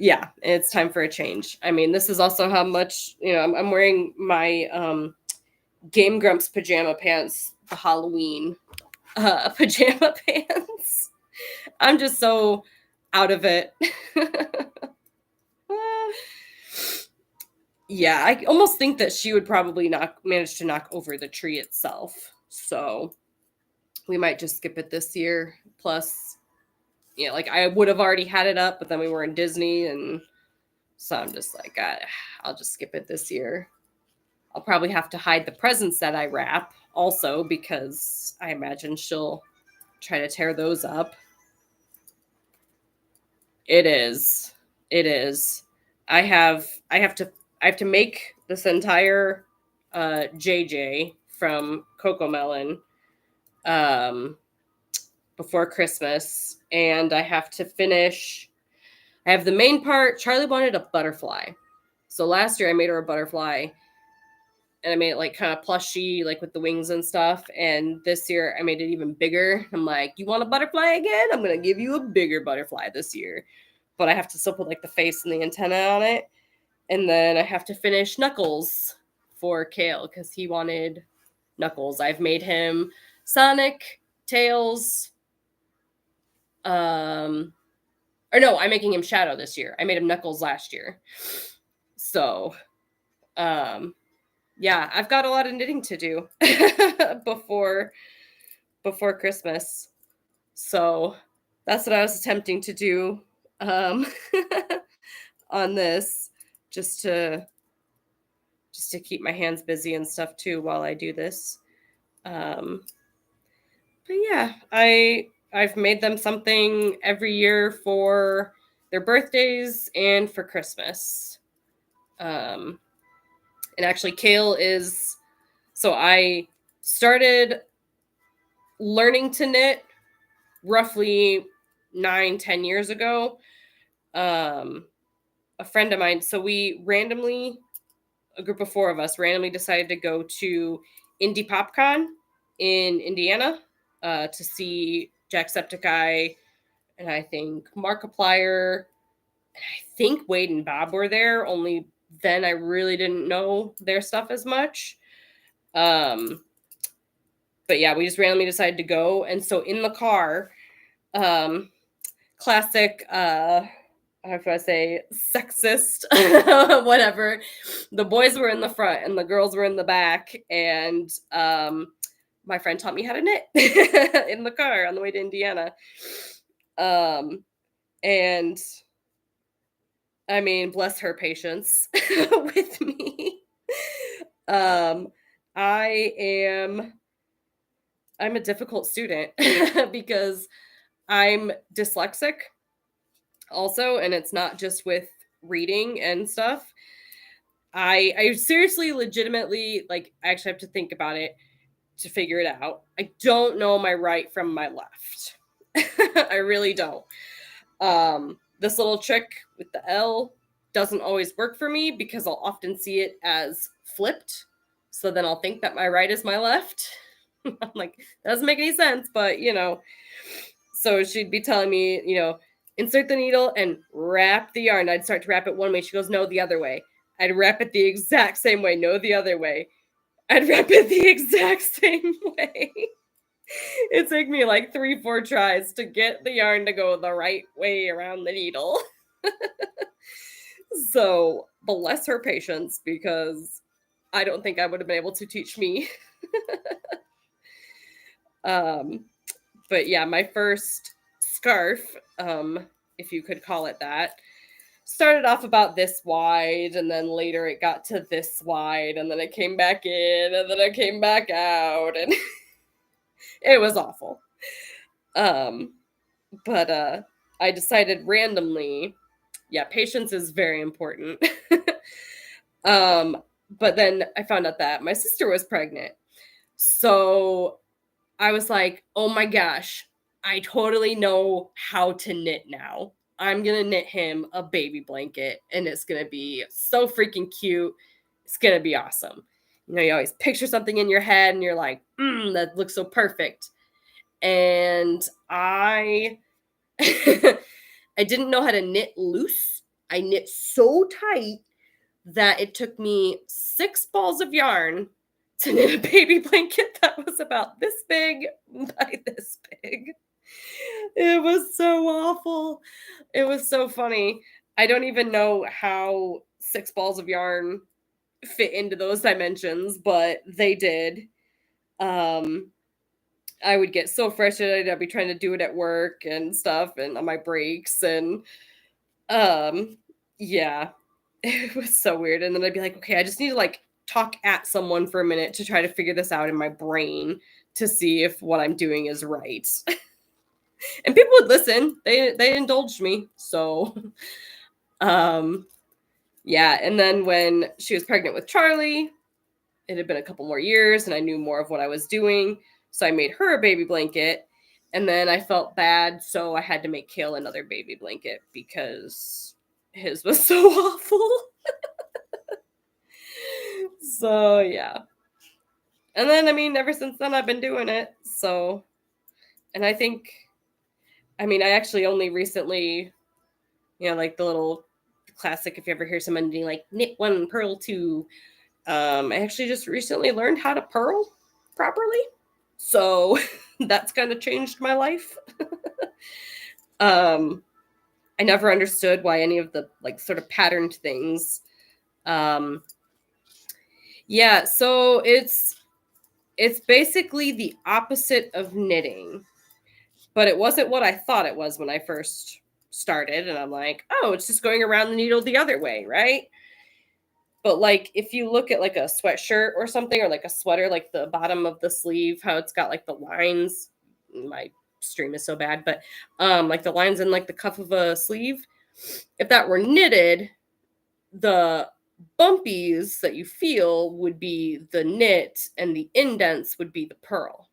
Yeah, it's time for a change. I mean, this is also how much, I'm wearing my Game Grumps pajama pants, the Halloween pajama pants. I'm just so out of it. Yeah, I almost think that she would probably not manage to knock over the tree itself. So we might just skip it this year. Plus, like I would have already had it up, but then we were in Disney, and so I'm just like, I'll just skip it this year. I'll probably have to hide the presents that I wrap also, because I imagine she'll try to tear those up. It is. I have to I have to make this entire JJ from Coco Melon before Christmas, and I have to finish. I have the main part. Charlie wanted a butterfly, so last year I made her a butterfly, and I made it like kind of plushy, like with the wings and stuff. And this year I made it even bigger. I'm like, you want a butterfly again? I'm gonna give you a bigger butterfly this year, but I have to still put like the face and the antenna on it. And then I have to finish Knuckles for Kale because he wanted Knuckles. I've made him Sonic, Tails, or no, I'm making him Shadow this year. I made him Knuckles last year. So, yeah, I've got a lot of knitting to do before Christmas. So that's what I was attempting to do on this, just to keep my hands busy and stuff too while I do this. But yeah, I've made them something every year for their birthdays and for Christmas. And actually, Kale is, so I started learning to knit roughly 9-10 years ago. A friend of mine, so we randomly, a group of 4 of us randomly decided to go to Indie PopCon in Indiana to see Jacksepticeye, and I think Markiplier, and I think Wade and Bob were there. Only then I really didn't know their stuff as much. But yeah, we just randomly decided to go. And so in the car, classic, how can I say, sexist, whatever. The boys were in the front and the girls were in the back. And my friend taught me how to knit in the car on the way to Indiana. And I mean, bless her patience with me. I'm a difficult student because I'm dyslexic also, and it's not just with reading and stuff. I seriously, legitimately, like, I actually have to think about it to figure it out. I don't know my right from my left. I really don't. This little trick with the L doesn't always work for me because I'll often see it as flipped. So then I'll think that my right is my left. I'm like, that doesn't make any sense, but so she'd be telling me, insert the needle and wrap the yarn. I'd start to wrap it one way. She goes, no, the other way. I'd wrap it the exact same way. No, the other way. I'd wrap it the exact same way. It took me like 3-4 tries to get the yarn to go the right way around the needle. So bless her patience, because I don't think I would have been able to teach me. But yeah, my first scarf, if you could call it that, started off about this wide, and then later it got to this wide, and then it came back in, and then it came back out, and it was awful. But I decided randomly, yeah, patience is very important. But then I found out that my sister was pregnant. So I was like, oh my gosh, I totally know how to knit now. I'm going to knit him a baby blanket, and it's going to be so freaking cute. It's going to be awesome. You always picture something in your head and you're like, that looks so perfect. And I didn't know how to knit loose. I knit so tight that it took me 6 balls of yarn to knit a baby blanket that was about this big by this big. It was so awful. It was so funny. I don't even know how 6 balls of yarn fit into those dimensions, but they did. I would get so frustrated. I'd be trying to do it at work and stuff and on my breaks, and yeah, it was so weird. And then I'd be like, okay, I just need to like talk at someone for a minute to try to figure this out in my brain to see if what I'm doing is right. And people would listen. They indulged me. So yeah, Yeah, and then when she was pregnant with Charlie, it had been a couple more years and I knew more of what I was doing. So I made her a baby blanket. And then I felt bad, so I had to make Kale another baby blanket because his was so awful. So, yeah. And then, I mean, ever since then, I've been doing it. So, and I think, I mean, I actually only recently, like the little classic, if you ever hear someone doing like knit one, purl two, I actually just recently learned how to purl properly. So that's kind of changed my life. I never understood why any of the like sort of patterned things. Yeah, so it's basically the opposite of knitting, but it wasn't what I thought it was when I first started. And I'm like, oh, it's just going around the needle the other way, right? But like if you look at like a sweatshirt or something, or like a sweater, like the bottom of the sleeve, how it's got like the lines. My stream is so bad, but like the lines in like the cuff of a sleeve. If that were knitted, the bumpies that you feel would be the knit and the indents would be the purl.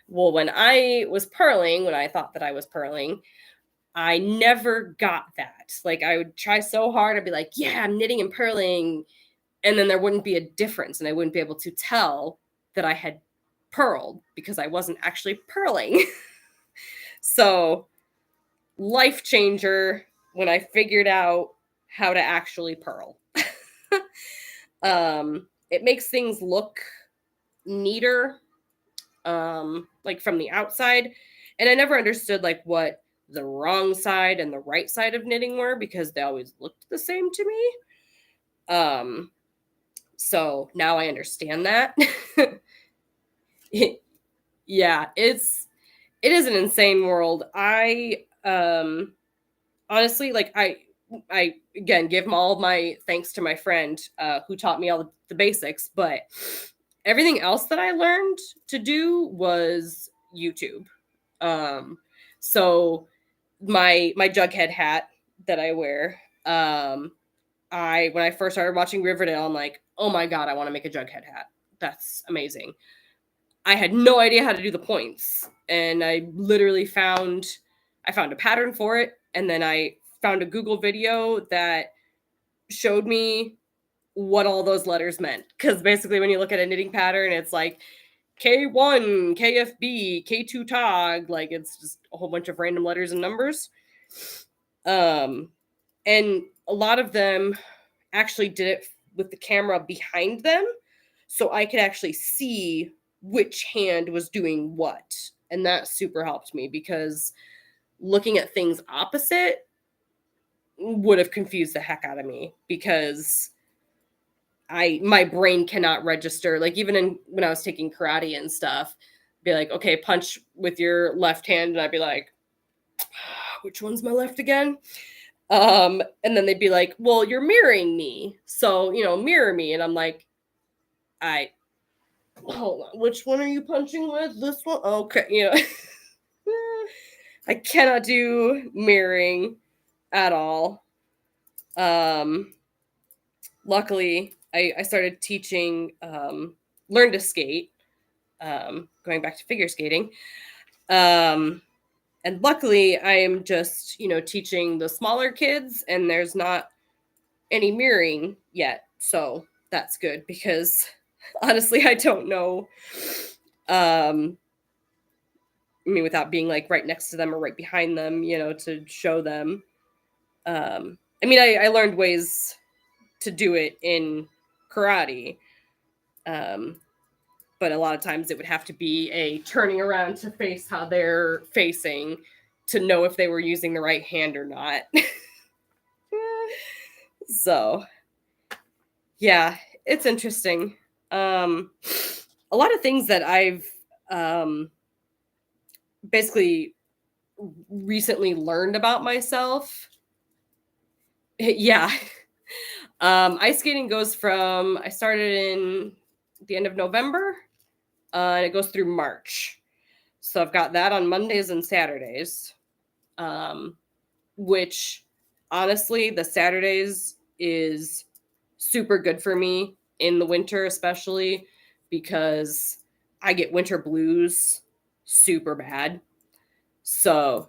Well, when I was purling, when I thought that I was purling, I never got that. Like I would try so hard, I'd be like, yeah, I'm knitting and purling. And then there wouldn't be a difference and I wouldn't be able to tell that I had purled because I wasn't actually purling. So, life changer when I figured out how to actually purl. It makes things look neater, like from the outside. And I never understood like what the wrong side and the right side of knitting were because they always looked the same to me. So now I understand that. Yeah, it is an insane world. I honestly, like I again give all my thanks to my friend who taught me all the basics, but everything else that I learned to do was YouTube. So my Jughead hat that I wear, when I first started watching Riverdale, I'm like, oh my god, I want to make a Jughead hat. That's amazing. I had no idea how to do the points, and I literally found a pattern for it, and then I found a Google video that showed me what all those letters meant. Because basically, when you look at a knitting pattern, it's like K1, KFB, K2 tog, like it's just a whole bunch of random letters and numbers. And a lot of them actually did it with the camera behind them, so I could actually see which hand was doing what. And that super helped me because looking at things opposite would have confused the heck out of me because my brain cannot register. Like even when I was taking karate and stuff, be like, okay, punch with your left hand, and I'd be like, which one's my left again? And then they'd be like, well, you're mirroring me, so mirror me. And I'm like, hold on, which one are you punching with? This one? Okay, I cannot do mirroring at all. Luckily, I started teaching, learn to skate, going back to figure skating. And luckily, I am just, teaching the smaller kids, and there's not any mirroring yet. So that's good because honestly, I don't know. I mean, without being like right next to them or right behind them, to show them. I mean, I learned ways to do it in karate. But a lot of times it would have to be a turning around to face how they're facing to know if they were using the right hand or not. So, yeah, it's interesting. A lot of things that I've basically recently learned about myself. Yeah. Ice skating goes from, I started in the end of November, and it goes through March. So I've got that on Mondays and Saturdays, which honestly, the Saturdays is super good for me in the winter, especially because I get winter blues super bad. So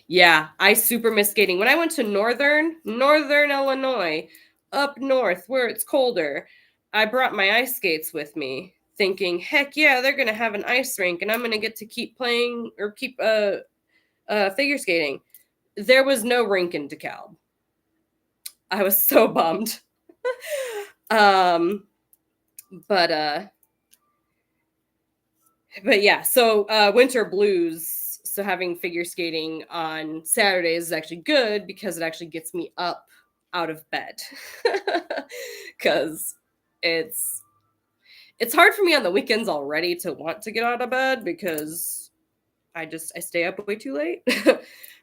yeah, I super miss skating. When I went to northern Illinois, up north where it's colder, I brought my ice skates with me, thinking, heck yeah, they're gonna have an ice rink, and I'm gonna get to keep playing or keep figure skating. There was no rink in DeKalb. I was so bummed. um, but yeah, so winter blues. So having figure skating on Saturdays is actually good because it actually gets me up out of bed. Because it's hard for me on the weekends already to want to get out of bed because I stay up way too late.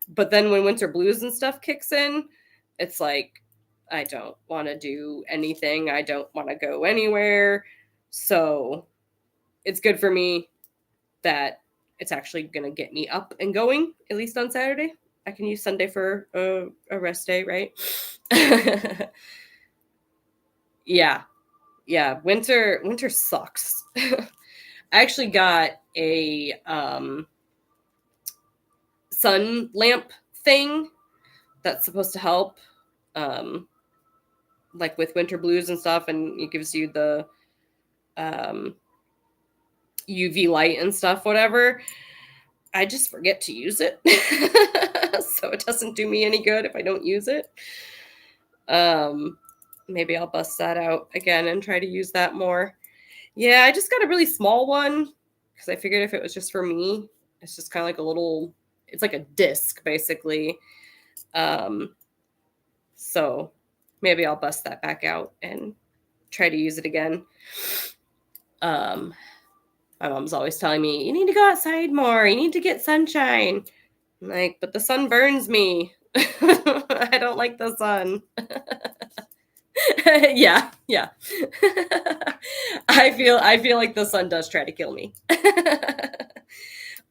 But then when winter blues and stuff kicks in, it's like I don't want to do anything. I don't want to go anywhere. So it's good for me that it's actually going to get me up and going, at least on Saturday. I can use Sunday for a rest day, right? Yeah. Yeah. Winter sucks. I actually got a sun lamp thing that's supposed to help like with winter blues and stuff, and it gives you the UV light and stuff, whatever. I just forget to use it. So it doesn't do me any good if I don't use it. Maybe I'll bust that out again and try to use that more. Yeah, I just got a really small one because I figured if it was just for me, it's just kind of like a little, it's like a disc basically. So maybe I'll bust that back out and try to use it again. My mom's always telling me, you need to go outside more. You need to get sunshine. I'm like, but the sun burns me. I don't like the sun. Yeah. I feel like the sun does try to kill me.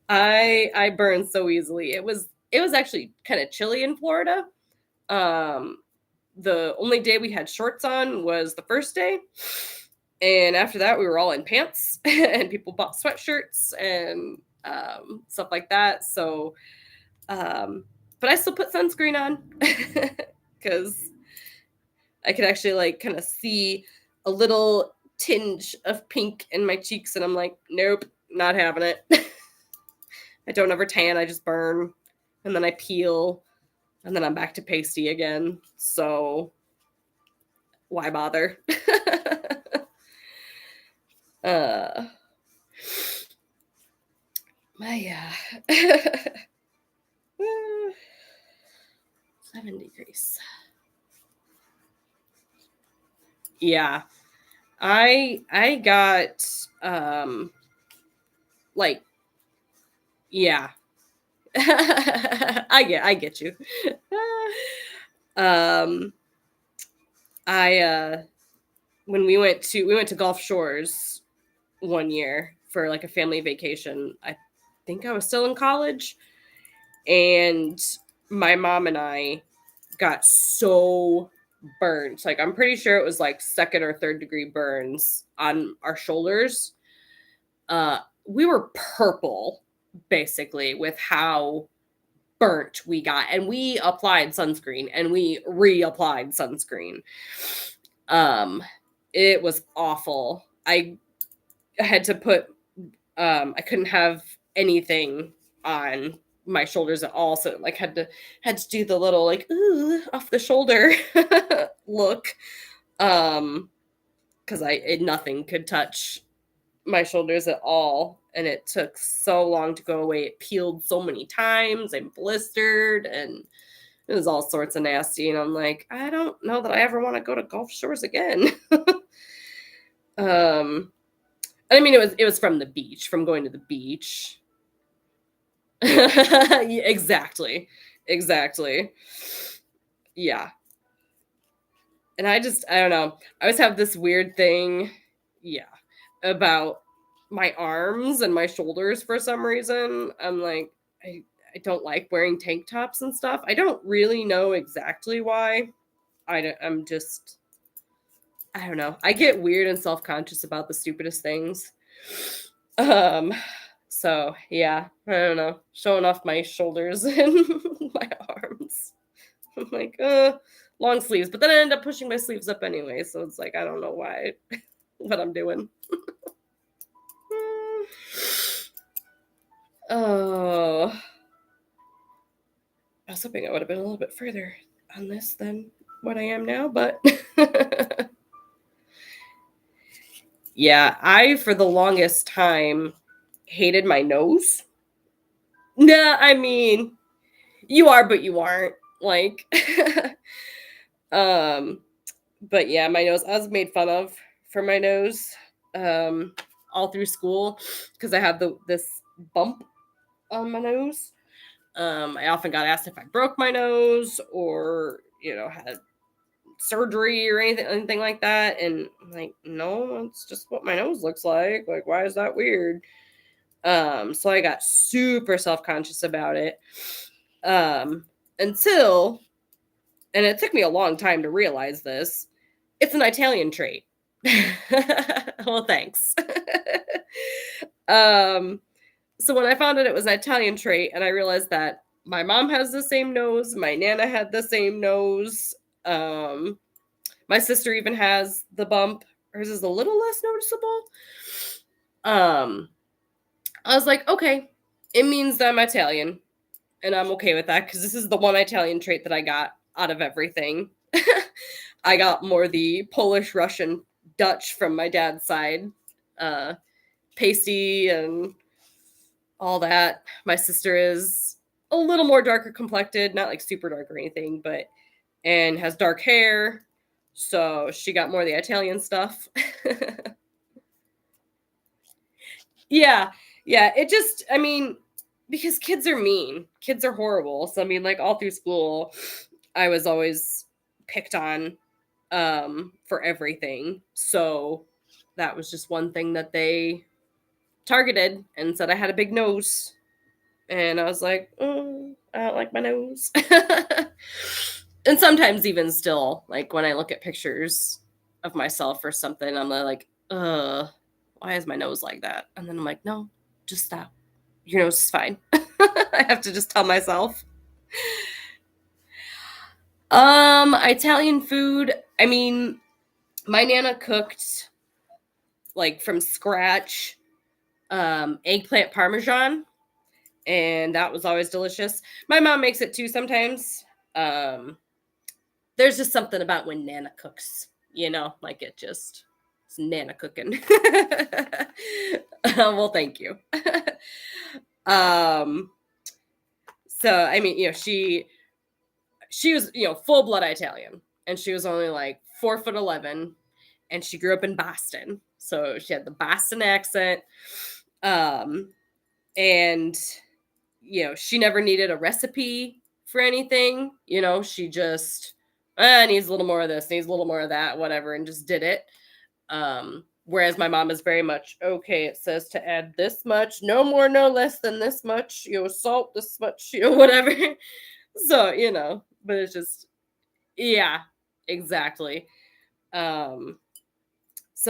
I burn so easily. It was actually kind of chilly in Florida. The only day we had shorts on was the first day. And after that, we were all in pants and people bought sweatshirts and stuff like that. So, but I still put sunscreen on because I could actually like kind of see a little tinge of pink in my cheeks. And I'm like, nope, not having it. I don't ever tan. I just burn and then I peel and then I'm back to pasty again. So why bother? My 7 degrees. Yeah. I got like yeah. I get you. I when we went to Gulf Shores one year for like a family vacation. I think I was still in college, and my mom and I got so burnt. Like I'm pretty sure it was like 2nd or 3rd degree burns on our shoulders. We were purple basically with how burnt we got, and we applied sunscreen and we reapplied sunscreen. It was awful. I had to put I couldn't have anything on my shoulders at all, so like had to do the little like ooh off the shoulder look, because nothing could touch my shoulders at all, and it took so long to go away. It peeled so many times and blistered, and it was all sorts of nasty. And I'm like, I don't know that I ever want to go to Gulf Shores again. I mean, it was from the beach, from going to the beach. Exactly. Yeah. And I don't know. I always have this weird thing, yeah, about my arms and my shoulders for some reason. I'm like, I don't like wearing tank tops and stuff. I don't really know exactly why. I'm just, I don't know. I get weird and self-conscious about the stupidest things. Um, so yeah, I don't know. Showing off my shoulders and my arms. I'm like, long sleeves. But then I end up pushing my sleeves up anyway. So it's like, I don't know why, what I'm doing. Oh, I was hoping I would have been a little bit further on this than what I am now, but yeah, I, for the longest time, hated my nose. Nah, I mean, you are, but you aren't. Like, um, but yeah, my nose, I was made fun of for my nose, um, all through school because I have this bump on my nose. I often got asked if I broke my nose or, had surgery or anything like that. And I'm like, no, it's just what my nose looks like. Like, why is that weird? So I got super self-conscious about it. Until, and it took me a long time to realize this, it's an Italian trait. Well, thanks. So when I found out it was an Italian trait, and I realized that my mom has the same nose, my Nana had the same nose, my sister even has the bump. Hers is a little less noticeable. I was like, okay, it means that I'm Italian, and I'm okay with that because this is the one Italian trait that I got out of everything. I got more the Polish, Russian, Dutch from my dad's side, pasty and all that. My sister is a little more darker complected, not like super dark or anything, and has dark hair. So she got more of the Italian stuff. Yeah. Yeah. It just, I mean, because kids are mean, kids are horrible. So, I mean, like all through school, I was always picked on for everything. So that was just one thing that they targeted and said I had a big nose. And I was like, I don't like my nose. And sometimes even still, like when I look at pictures of myself or something, I'm like, why is my nose like that? And then I'm like, no, just stop. Your nose is fine. I have to just tell myself. Italian food. I mean, my Nana cooked like from scratch eggplant parmesan, and that was always delicious. My mom makes it too sometimes. There's just something about when Nana cooks, like it's Nana cooking. Well, thank you. So I mean, she was, full blood Italian, and she was only like 4'11", and she grew up in Boston, so she had the Boston accent. And she never needed a recipe for anything. She just needs a little more of this, needs a little more of that, whatever, and just did it. Whereas my mom is very much, okay, it says to add this much, no more, no less than this much, salt this much, whatever. So, but it's just, yeah, exactly. So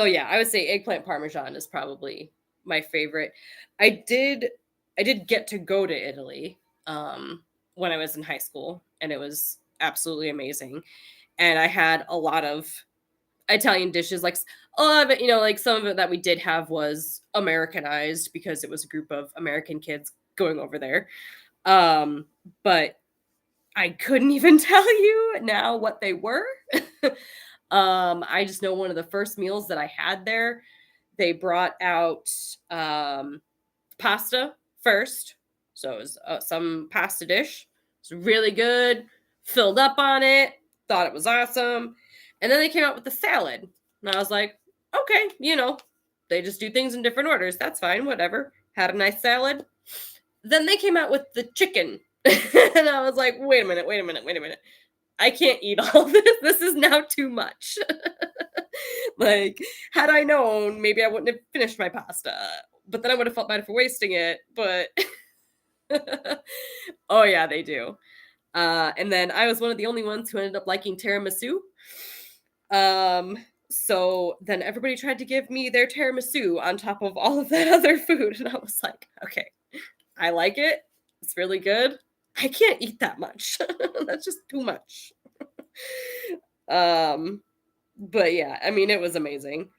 yeah, I would say eggplant parmesan is probably my favorite. I did get to go to Italy when I was in high school, and it was absolutely amazing. And I had a lot of Italian dishes, like a lot of it, like some of it that we did have was Americanized because it was a group of American kids going over there. But I couldn't even tell you now what they were. I just know one of the first meals that I had there, they brought out pasta first. So it was some pasta dish. It's really good, filled up on it, thought it was awesome. And then they came out with the salad. And I was like, okay, they just do things in different orders. That's fine, whatever. Had a nice salad. Then they came out with the chicken. And I was like, wait a minute. I can't eat all this. This is now too much. Like, had I known, maybe I wouldn't have finished my pasta. But then I would have felt bad for wasting it. But oh yeah, they do. And then I was one of the only ones who ended up liking tiramisu. So then everybody tried to give me their tiramisu on top of all of that other food. And I was like, okay, I like it. It's really good. I can't eat that much. That's just too much. Um, but yeah, I mean, it was amazing.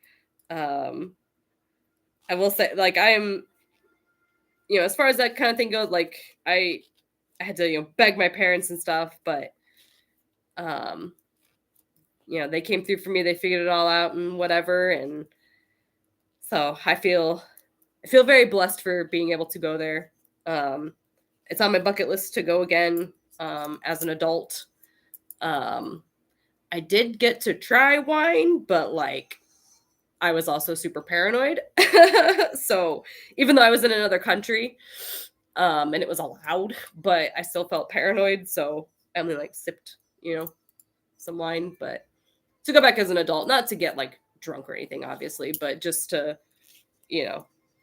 Um, I will say, like, I am, as far as that kind of thing goes, like, I had to, beg my parents and stuff, but, um, they came through for me. They figured it all out and whatever. And so I feel very blessed for being able to go there. It's on my bucket list to go again, as an adult. I did get to try wine, but like I was also super paranoid. So even though I was in another country, and it was allowed, but I still felt paranoid. So I only like sipped, some wine, but to go back as an adult, not to get like drunk or anything, obviously, but just to,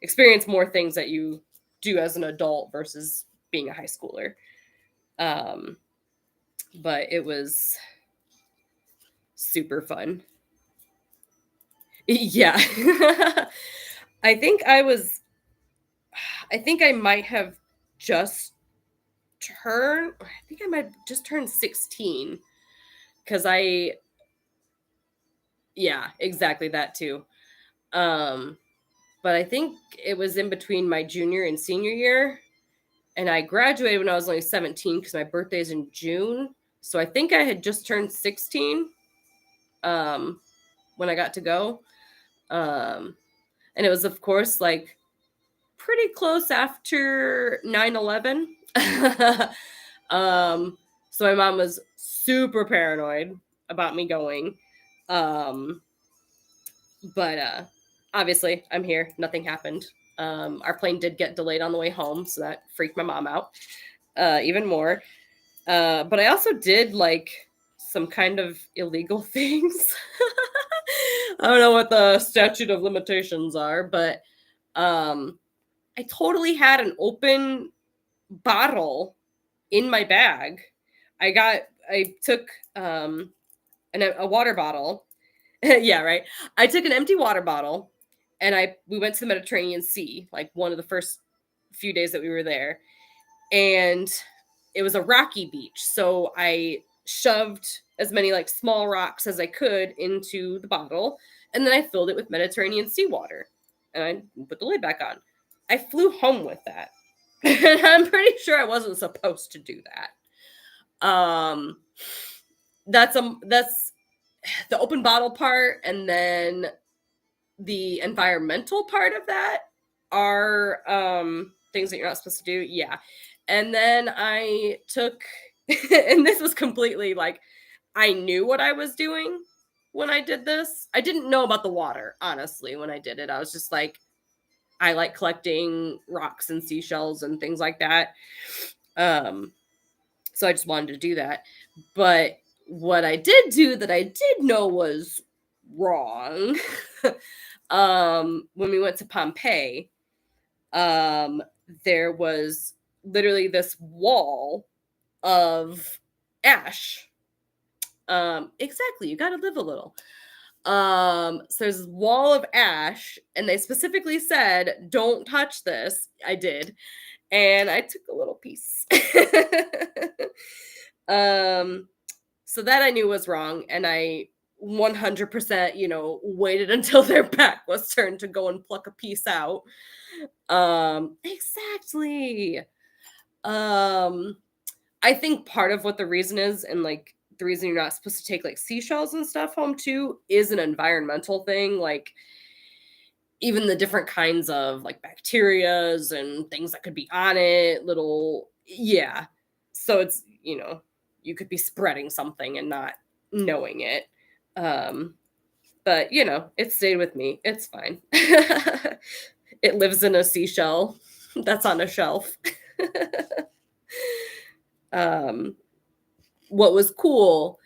experience more things that you do as an adult versus being a high schooler. But it was super fun. Yeah. I think I might have just I might have just turned 16 because yeah, exactly that too. But I think it was in between my junior and senior year, and I graduated when I was only 17 because my birthday is in June. So I think I had just turned 16 when I got to go. And it was, of course, like pretty close after 9/11. So my mom was super paranoid about me going. But obviously I'm here. Nothing happened. Our plane did get delayed on the way home, so that freaked my mom out even more. But I also did like some kind of illegal things. I don't know what the statute of limitations are, but I totally had an open bottle in my bag. I took a water bottle. Yeah, right. I took an empty water bottle and we went to the Mediterranean Sea, like one of the first few days that we were there. And it was a rocky beach. So I shoved as many like small rocks as I could into the bottle, and then I filled it with Mediterranean seawater. And I put the lid back on. I flew home with that. And I'm pretty sure I wasn't supposed to do that. That's the open bottle part, and then the environmental part of that are things that you're not supposed to do. Yeah. And then I took and this was completely like I knew what I was doing when I did this. I didn't know about the water, honestly, when I did it. I was just like, I like collecting rocks and seashells and things like that. So I just wanted to do that. But what I did do that I did know was wrong, when we went to Pompeii, there was literally this wall of ash. Exactly, you got to live a little. So there's this wall of ash, and they specifically said, "Don't touch this." I did, and I took a little piece. So that I knew was wrong, and I 100%, waited until their back was turned to go and pluck a piece out. Exactly. I think part of what the reason is, and like the reason you're not supposed to take like seashells and stuff home too, is an environmental thing. Like even the different kinds of like bacterias and things that could be on it, yeah. So it's, you could be spreading something and not knowing it. But it stayed with me. It's fine. It lives in a seashell that's on a shelf. What was cool,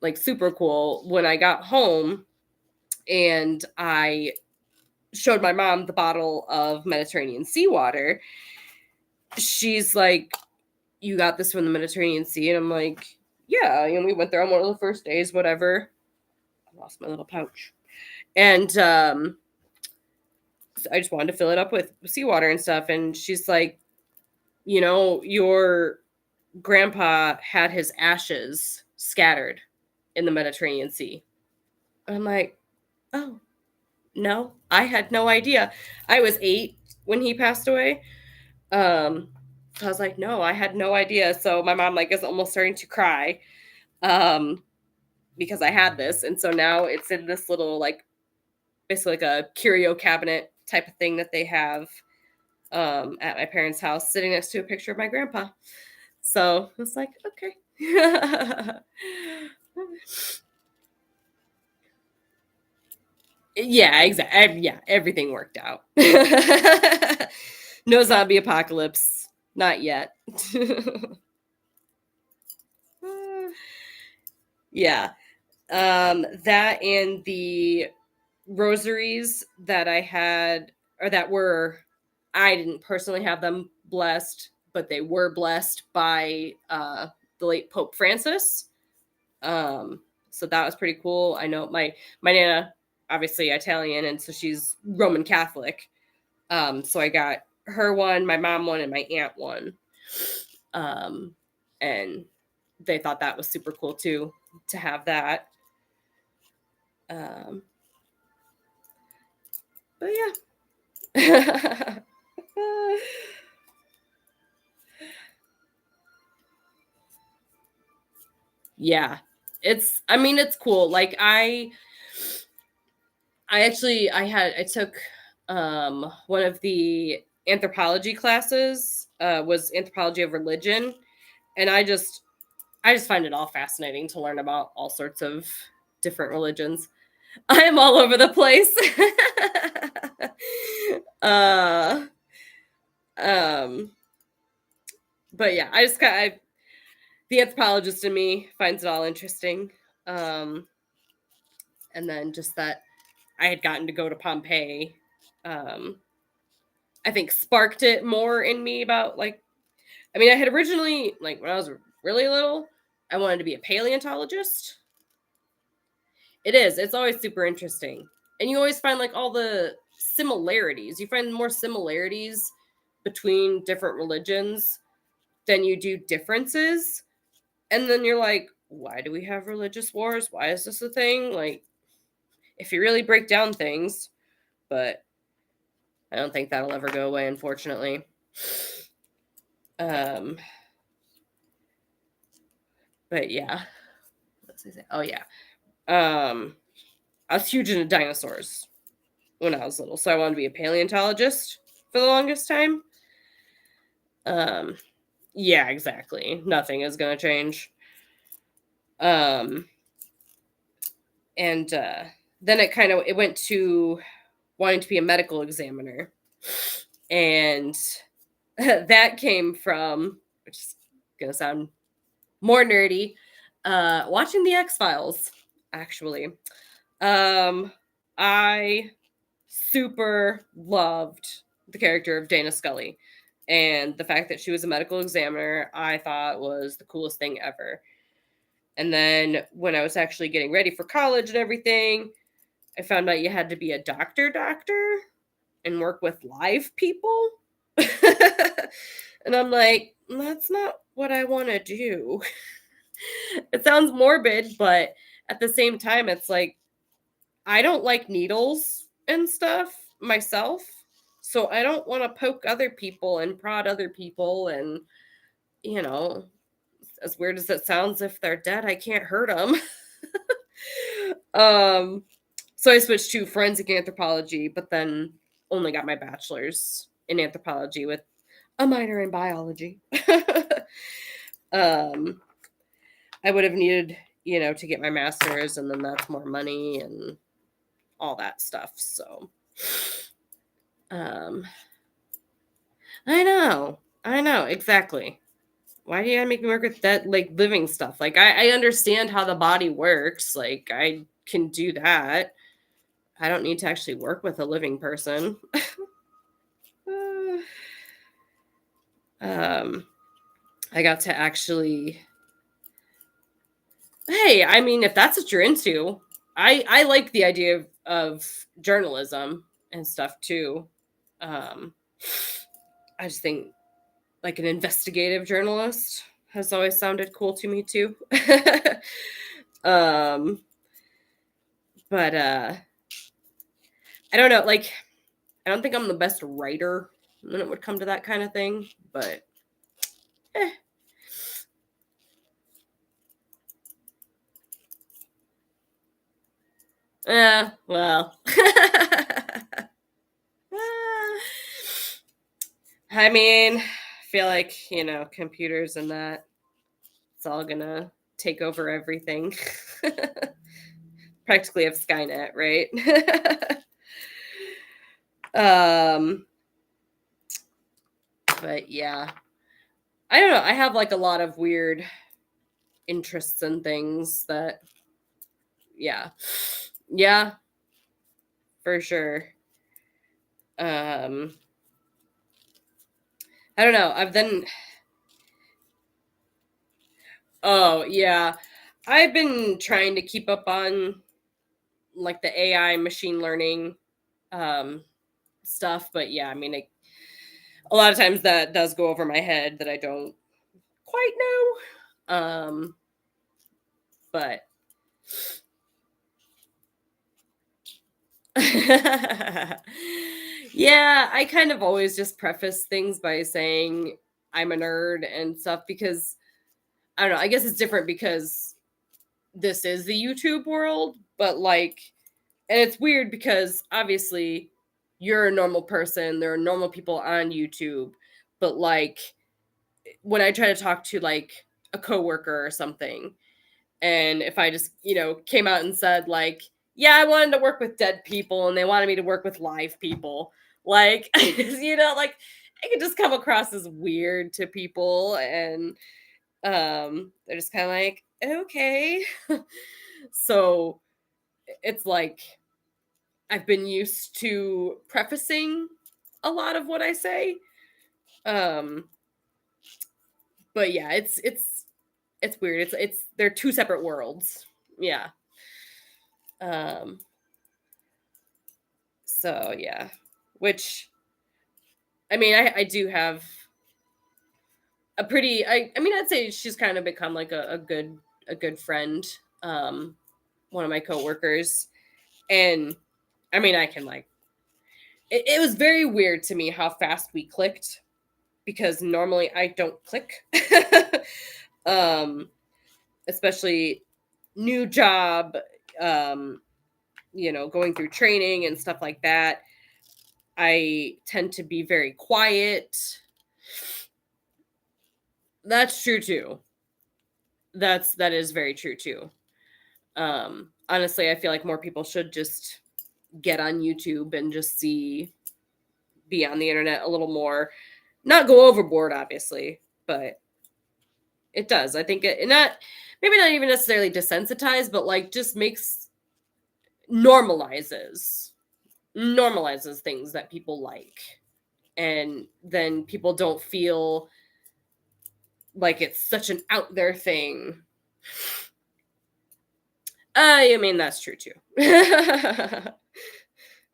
like super cool, when I got home and I showed my mom the bottle of Mediterranean seawater, she's like, "You got this from the Mediterranean Sea?" And I'm like, yeah, we went there on one of the first days, whatever. I lost my little pouch. And so I just wanted to fill it up with seawater and stuff. And she's like, your grandpa had his ashes scattered in the Mediterranean Sea. I'm like, oh, no, I had no idea. I was 8 when he passed away. So I was like, no, I had no idea. So my mom is almost starting to cry because I had this. And so now it's in this little basically like a curio cabinet type of thing that they have at my parents' house, sitting next to a picture of my grandpa. So it's like, okay. Yeah, exactly. Yeah, everything worked out. No zombie apocalypse. Not yet. Yeah. That and the rosaries that I had, or that were, I didn't personally have them blessed, but they were blessed by the late Pope Francis. So that was pretty cool. I know my nana, obviously Italian, and so she's Roman Catholic. So I got her one, my mom one, and my aunt one. And they thought that was super cool too, to have that. Um, but yeah. Yeah. It's cool. Like I took one of the anthropology classes, was anthropology of religion, and I just find it all fascinating to learn about all sorts of different religions. I am all over the place. uh um but yeah, the anthropologist in me finds it all interesting. Um and then just that I had gotten to go to Pompeii, um I think sparked it more in me about I had originally, when I was really little, I wanted to be a paleontologist. It is. It's always super interesting. And you always find all the similarities. You find more similarities between different religions than you do differences. And then you're like, why do we have religious wars? Why is this a thing? If you really break down things, but I don't think that'll ever go away, unfortunately. Um, but yeah. What's I say? Oh yeah. I was huge into dinosaurs when I was little, so I wanted to be a paleontologist for the longest time. Yeah, exactly. Nothing is gonna change. Um, and then it went to wanting to be a medical examiner, and that came from, which is gonna sound more nerdy, watching the X-Files. Actually, I super loved the character of Dana Scully. And the fact that she was a medical examiner, I thought was the coolest thing ever. And then when I was actually getting ready for college and everything, I found out you had to be a doctor and work with live people. And I'm like, that's not what I want to do. It sounds morbid, but at the same time, it's like, I don't like needles and stuff myself. So I don't want to poke other people and prod other people. And, you know, as weird as it sounds, if they're dead, I can't hurt them. um, so I switched to forensic anthropology, but then only got my bachelor's in anthropology with a minor in biology. um, I would have needed, to get my master's, and then that's more money and all that stuff. So, um, I know, exactly. Why do you gotta make me work with that, living stuff? I understand how the body works. I can do that. I don't need to actually work with a living person. um, I got to actually Hey, I mean, if that's what you're into, I like the idea of journalism and stuff too. Um, I just think like an investigative journalist has always sounded cool to me too. um, but I don't know, like I don't think I'm the best writer when it would come to that kind of thing, but eh. Well. I mean, I feel like, computers and that, it's all gonna take over everything. Practically of Skynet, right? um, but yeah. I don't know. I have like a lot of weird interests and things that, yeah. Yeah, for sure. Um, I don't know. Oh, yeah. I've been trying to keep up on like the AI machine learning um stuff, but yeah, I mean, a lot of times that does go over my head that I don't quite know. But yeah, I kind of always just preface things by saying I'm a nerd and stuff because I don't know, I guess it's different because this is the YouTube world, but like, and it's weird because obviously you're a normal person, there are normal people on YouTube, but like when I try to talk to like a coworker or something, and if I just, came out and said like, yeah, I wanted to work with dead people and they wanted me to work with live people, like, like it could just come across as weird to people and they're just kind of like, okay. So it's like I've been used to prefacing a lot of what I say. Um but yeah, it's weird. It's they're two separate worlds. Yeah. Um so yeah. Which I mean I do have a pretty I mean I'd say she's kind of become like a good friend. One of my coworkers. And I mean I can like it was very weird to me how fast we clicked because normally I don't click. um especially new job, um going through training and stuff like that. I tend to be very quiet. That's true too. That is very true too. Honestly, I feel like more people should just get on YouTube and just be on the internet a little more. Not go overboard, obviously, but it does. I think it not maybe not even necessarily desensitized, but like just makes normalizes normalizes things that people like. And then people don't feel like it's such an out there thing. I mean that's true too.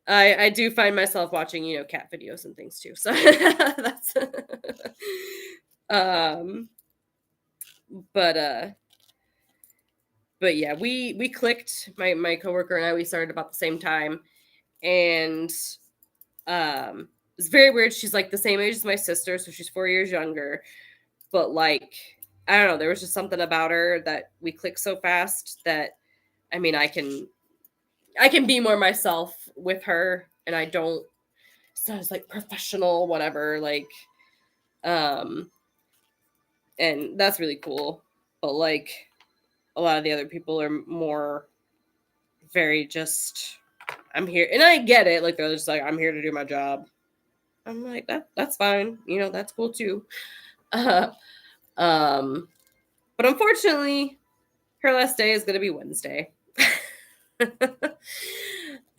I do find myself watching, cat videos and things too. So that's um but but yeah, we clicked, my coworker and I, we started about the same time. And it's very weird. She's like the same age as my sister, so she's 4 years younger. But like, I don't know, there was just something about her that we clicked so fast that I mean I can be more myself with her and I don't it's not as like professional, whatever, like um and that's really cool. But like a lot of the other people are more very just I'm here and I get it, like they're just like, I'm here to do my job. I'm like, that's fine, that's cool too. Uh, um but unfortunately her last day is gonna be Wednesday.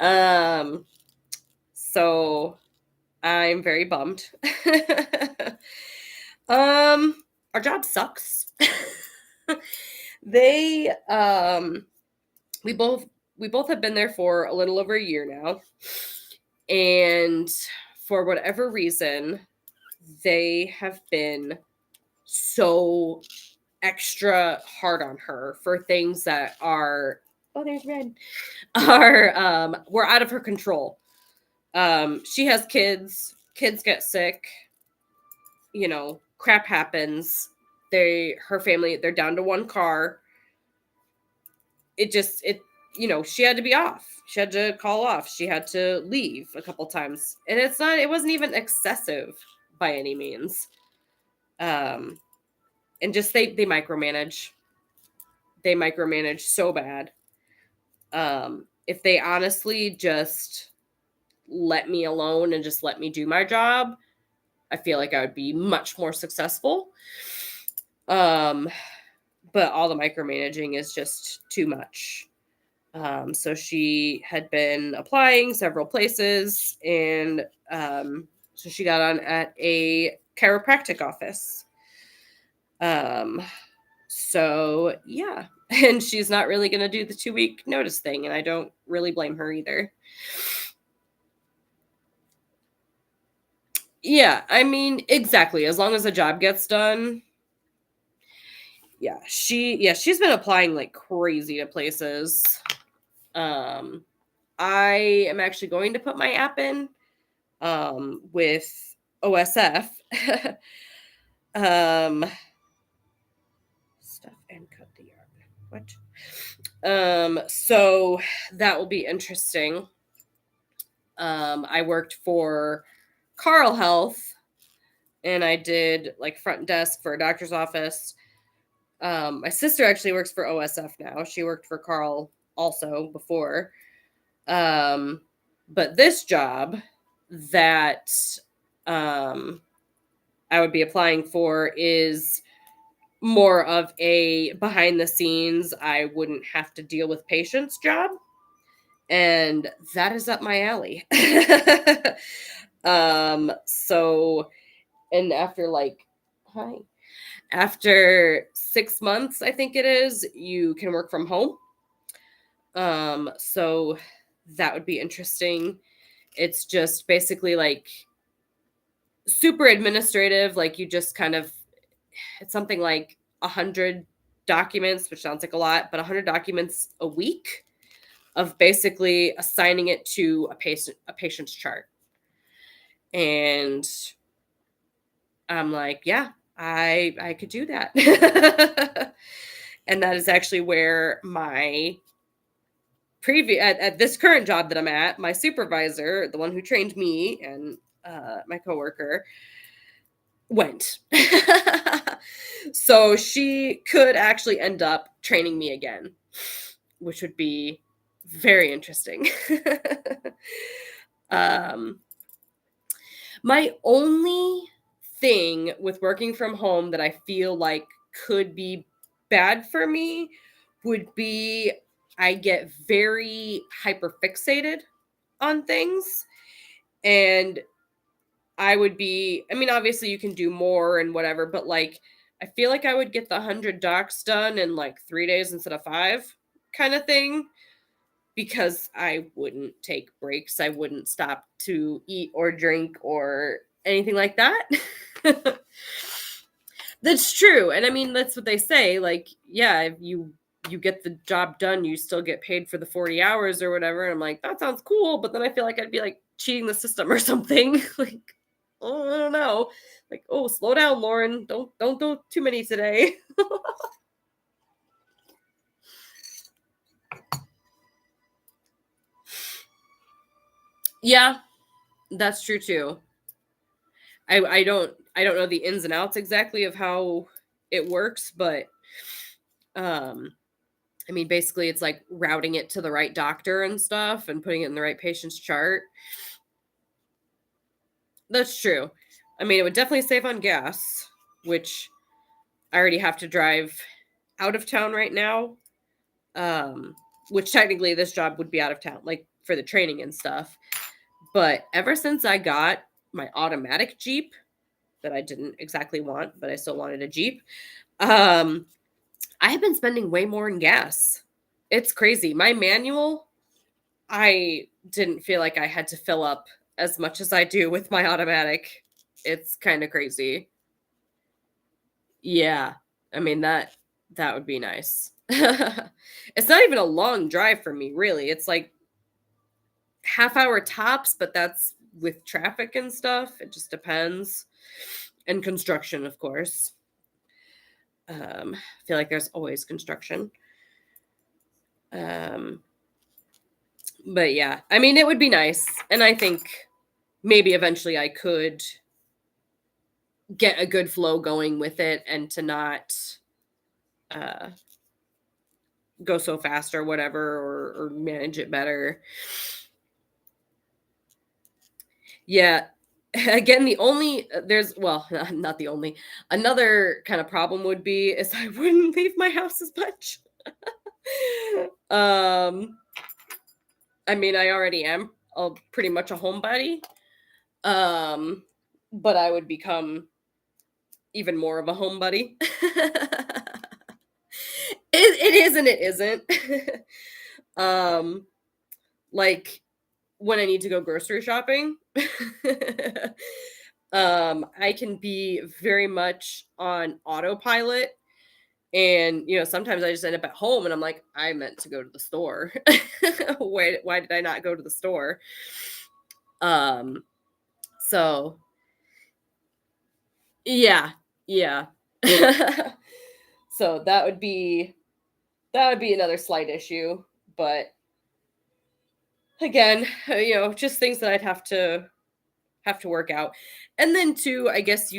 um so I'm very bummed. um our job sucks. They we both have been there for a little over a year now. And for whatever reason, they have been so extra hard on her for things that are there's red were out of her control. She has kids get sick, crap happens. Her family, they're down to one car. She had to be off. She had to call off. She had to leave a couple times. And it wasn't even excessive by any means. And just they micromanage. They micromanage so bad. If they honestly just let me alone and just let me do my job, I feel like I would be much more successful. But all the micromanaging is just too much. So she had been applying several places, and so she got on at a chiropractic office. So yeah, and she's not really going to do the 2-week notice thing, and I don't really blame her either. Yeah, I mean, exactly. As long as the job gets done. Yeah, she's been applying like crazy to places. I am actually going to put my app in with OSF. Stuff and cut the yarn. What? So that will be interesting. I worked for Carl Health, and I did like front desk for a doctor's office. My sister actually works for OSF now. She worked for Carl also before. But this job that I would be applying for is more of a behind the scenes, I wouldn't have to deal with patients job. And that is up my alley. So, and after 6 months, I think it is, you can work from home. So that would be interesting. It's just basically like super administrative. Like you just it's something like 100 documents, which sounds like a lot, but 100 documents a week of basically assigning it to a patient's chart. And I'm like, yeah, I could do that. And that is actually where my at this current job that I'm at, my supervisor, the one who trained me and my coworker, went. So she could actually end up training me again, which would be very interesting. My only thing with working from home that I feel like could be bad for me would be I get very hyper fixated on things, and I would be, I mean, obviously you can do more and whatever, but like, I feel like I would get the 100 docs done in like 3 days instead of 5 kind of thing, because I wouldn't take breaks. I wouldn't stop to eat or drink or anything like that. That's true. And I mean, that's what they say. Like, yeah, if you get the job done, you still get paid for the 40 hours or whatever. And I'm like, that sounds cool. But then I feel like I'd be like cheating the system or something. Like, oh, I don't know. Like, oh, slow down, Lauren. Don't do too many today. Yeah, that's true too. I don't know the ins and outs exactly of how it works, but I mean, basically it's like routing it to the right doctor and stuff and putting it in the right patient's chart. That's true. I mean, it would definitely save on gas, which I already have to drive out of town right now. Which technically this job would be out of town, like for the training and stuff. But ever since I got my automatic Jeep that I didn't exactly want, but I still wanted a Jeep, I I have been spending way more in gas. It's crazy. My manual, I didn't feel like I had to fill up as much as I do with my automatic. It's kind of crazy. Yeah. I mean that would be nice. It's not even a long drive for me, really. It's like half hour tops, but that's with traffic and stuff. It just depends. And construction, of course. I feel like there's always construction. Um, but yeah, I mean, it would be nice. And I think maybe eventually I could get a good flow going with it and to not uh, go so fast or whatever, or manage it better. Yeah. Again, the only there's well, not the only. Another kind of problem would be is I wouldn't leave my house as much. um, I mean, I already am pretty much a homebody. Um, but I would become even more of a homebody. It is and it isn't. um, like when I need to go grocery shopping, I can be very much on autopilot. And sometimes I just end up at home and I'm like, I meant to go to the store. Why did I not go to the store? Um, so yeah, yeah. So that would be another slight issue, but again, just things that I'd have to work out. And then too, I guess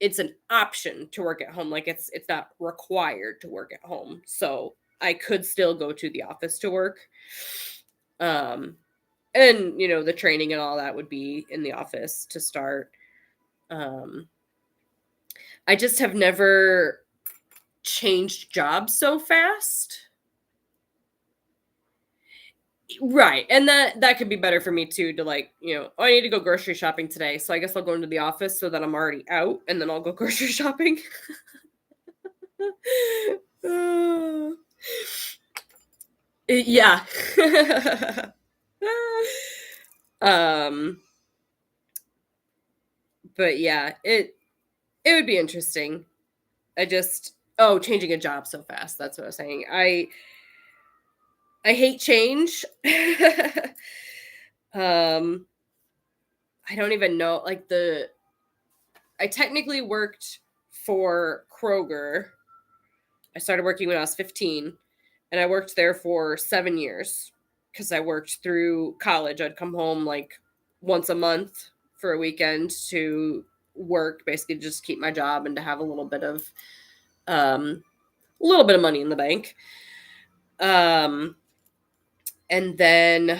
it's an option to work at home. Like it's not required to work at home. So I could still go to the office to work. Um and the training and all that would be in the office to start. Um I just have never changed jobs so fast. Right. And that could be better for me too to like, oh, I need to go grocery shopping today. So I guess I'll go into the office so that I'm already out and then I'll go grocery shopping. Uh, yeah. um but yeah, it would be interesting. Changing a job so fast. That's what I was saying. I hate change. um I don't even know I technically worked for Kroger. I started working when I was 15 and I worked there for 7 years cuz I worked through college. I'd come home like once a month for a weekend to work, basically just keep my job and to have um a little bit of money in the bank. Um and then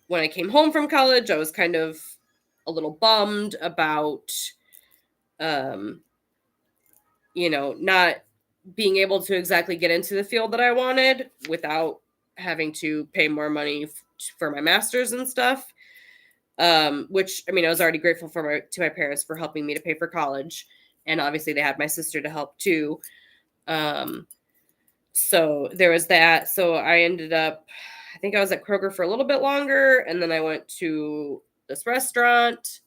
when I came home from college, I was kind of a little bummed about um not being able to exactly get into the field that I wanted without having to pay more money for my masters and stuff. Which I mean, I was already grateful to my parents for helping me to pay for college, and obviously they had my sister to help too. Um, so there was that. So I ended up, I think I was at Kroger for a little bit longer, and then I went to this restaurant.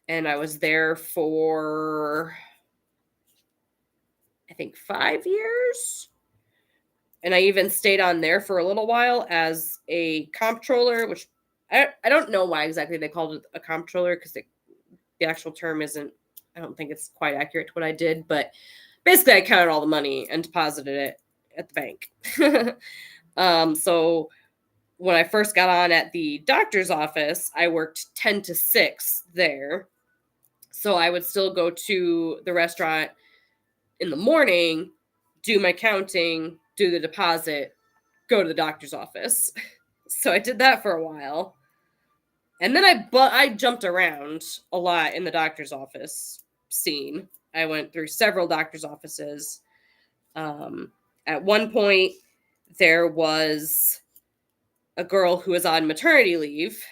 And I was there for I think 5 years. And I even stayed on there for a little while as a comptroller, which I don't know why exactly they called it a comptroller because the actual term isn't, I don't think it's quite accurate to what I did. But basically, I counted all the money and deposited it at the bank. So when I first got on at the doctor's office, I worked 10 to 6 there. So I would still go to the restaurant in the morning, do my counting, do the deposit, go to the doctor's office. So I did that for a while. And then I jumped around a lot in the doctor's office scene. I went through several doctor's offices. At one point, there was a girl who was on maternity leave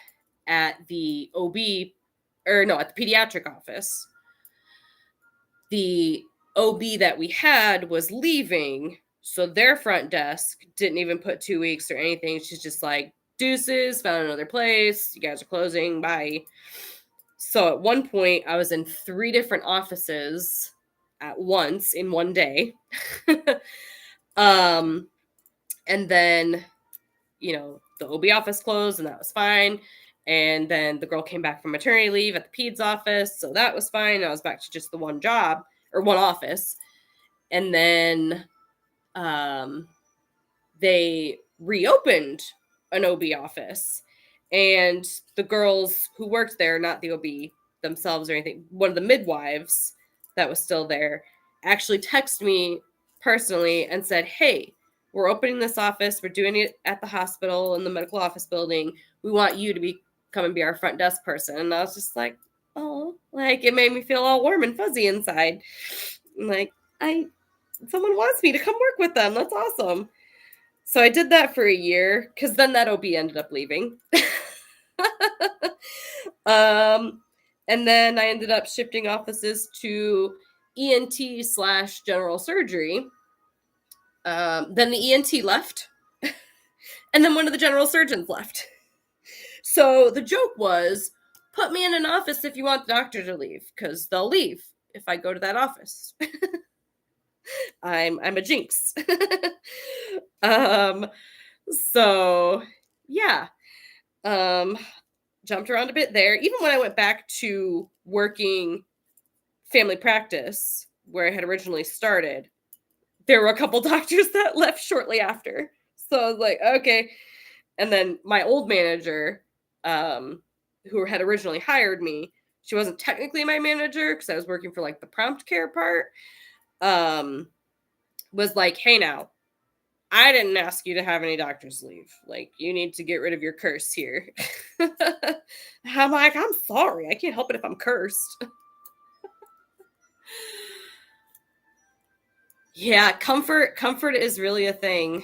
at the OB, or no, at the pediatric office. The OB that we had was leaving, so their front desk didn't even put 2 weeks or anything. She's just like, deuces, found another place. You guys are closing. Bye. So at one point, I was in 3 different offices at once in one day. And then, the OB office closed, and that was fine. And then the girl came back from maternity leave at the peds office, so that was fine. I was back to just the one job or one office. And then they reopened an OB office, and the girls who worked there, not the OB themselves or anything, one of the midwives that was still there, actually texted me personally and said, hey, we're opening this office. We're doing it at the hospital in the medical office building. We want you to come and be our front desk person. And I was just like, oh, like it made me feel all warm and fuzzy inside. Like, someone wants me to come work with them. That's awesome. So I did that for a year, because then that OB ended up leaving. And then I ended up shifting offices to ENT/general surgery. Then the ENT left, and then one of the general surgeons left. So the joke was, put me in an office if you want the doctor to leave, because they'll leave if I go to that office. I'm a jinx. So yeah. Jumped around a bit there. Even when I went back to working family practice where I had originally started, there were a couple doctors that left shortly after. So I was like, okay. And then my old manager, who had originally hired me, she wasn't technically my manager because I was working for like the prompt care part, was like, hey, now, I didn't ask you to have any doctors leave. Like, you need to get rid of your curse here. I'm like, I'm sorry. I can't help it if I'm cursed. Yeah, comfort is really a thing.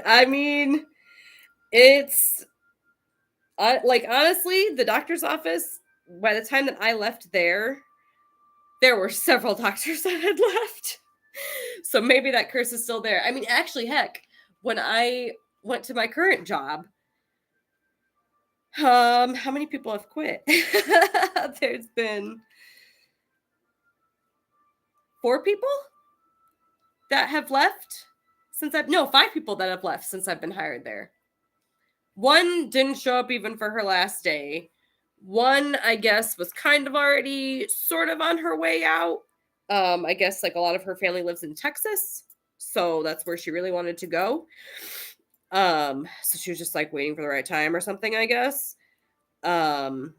I mean, it's like, honestly, the doctor's office, by the time that I left there were several doctors that had left. So maybe that curse is still there. I mean, actually, heck, when I went to my current job, how many people have quit? There's been 4 people that have left since 5 people that have left since I've been hired there. One didn't show up even for her last day. One, I guess, was kind of already sort of on her way out. I guess like a lot of her family lives in Texas, so that's where she really wanted to go. So she was just like waiting for the right time or something, I guess. And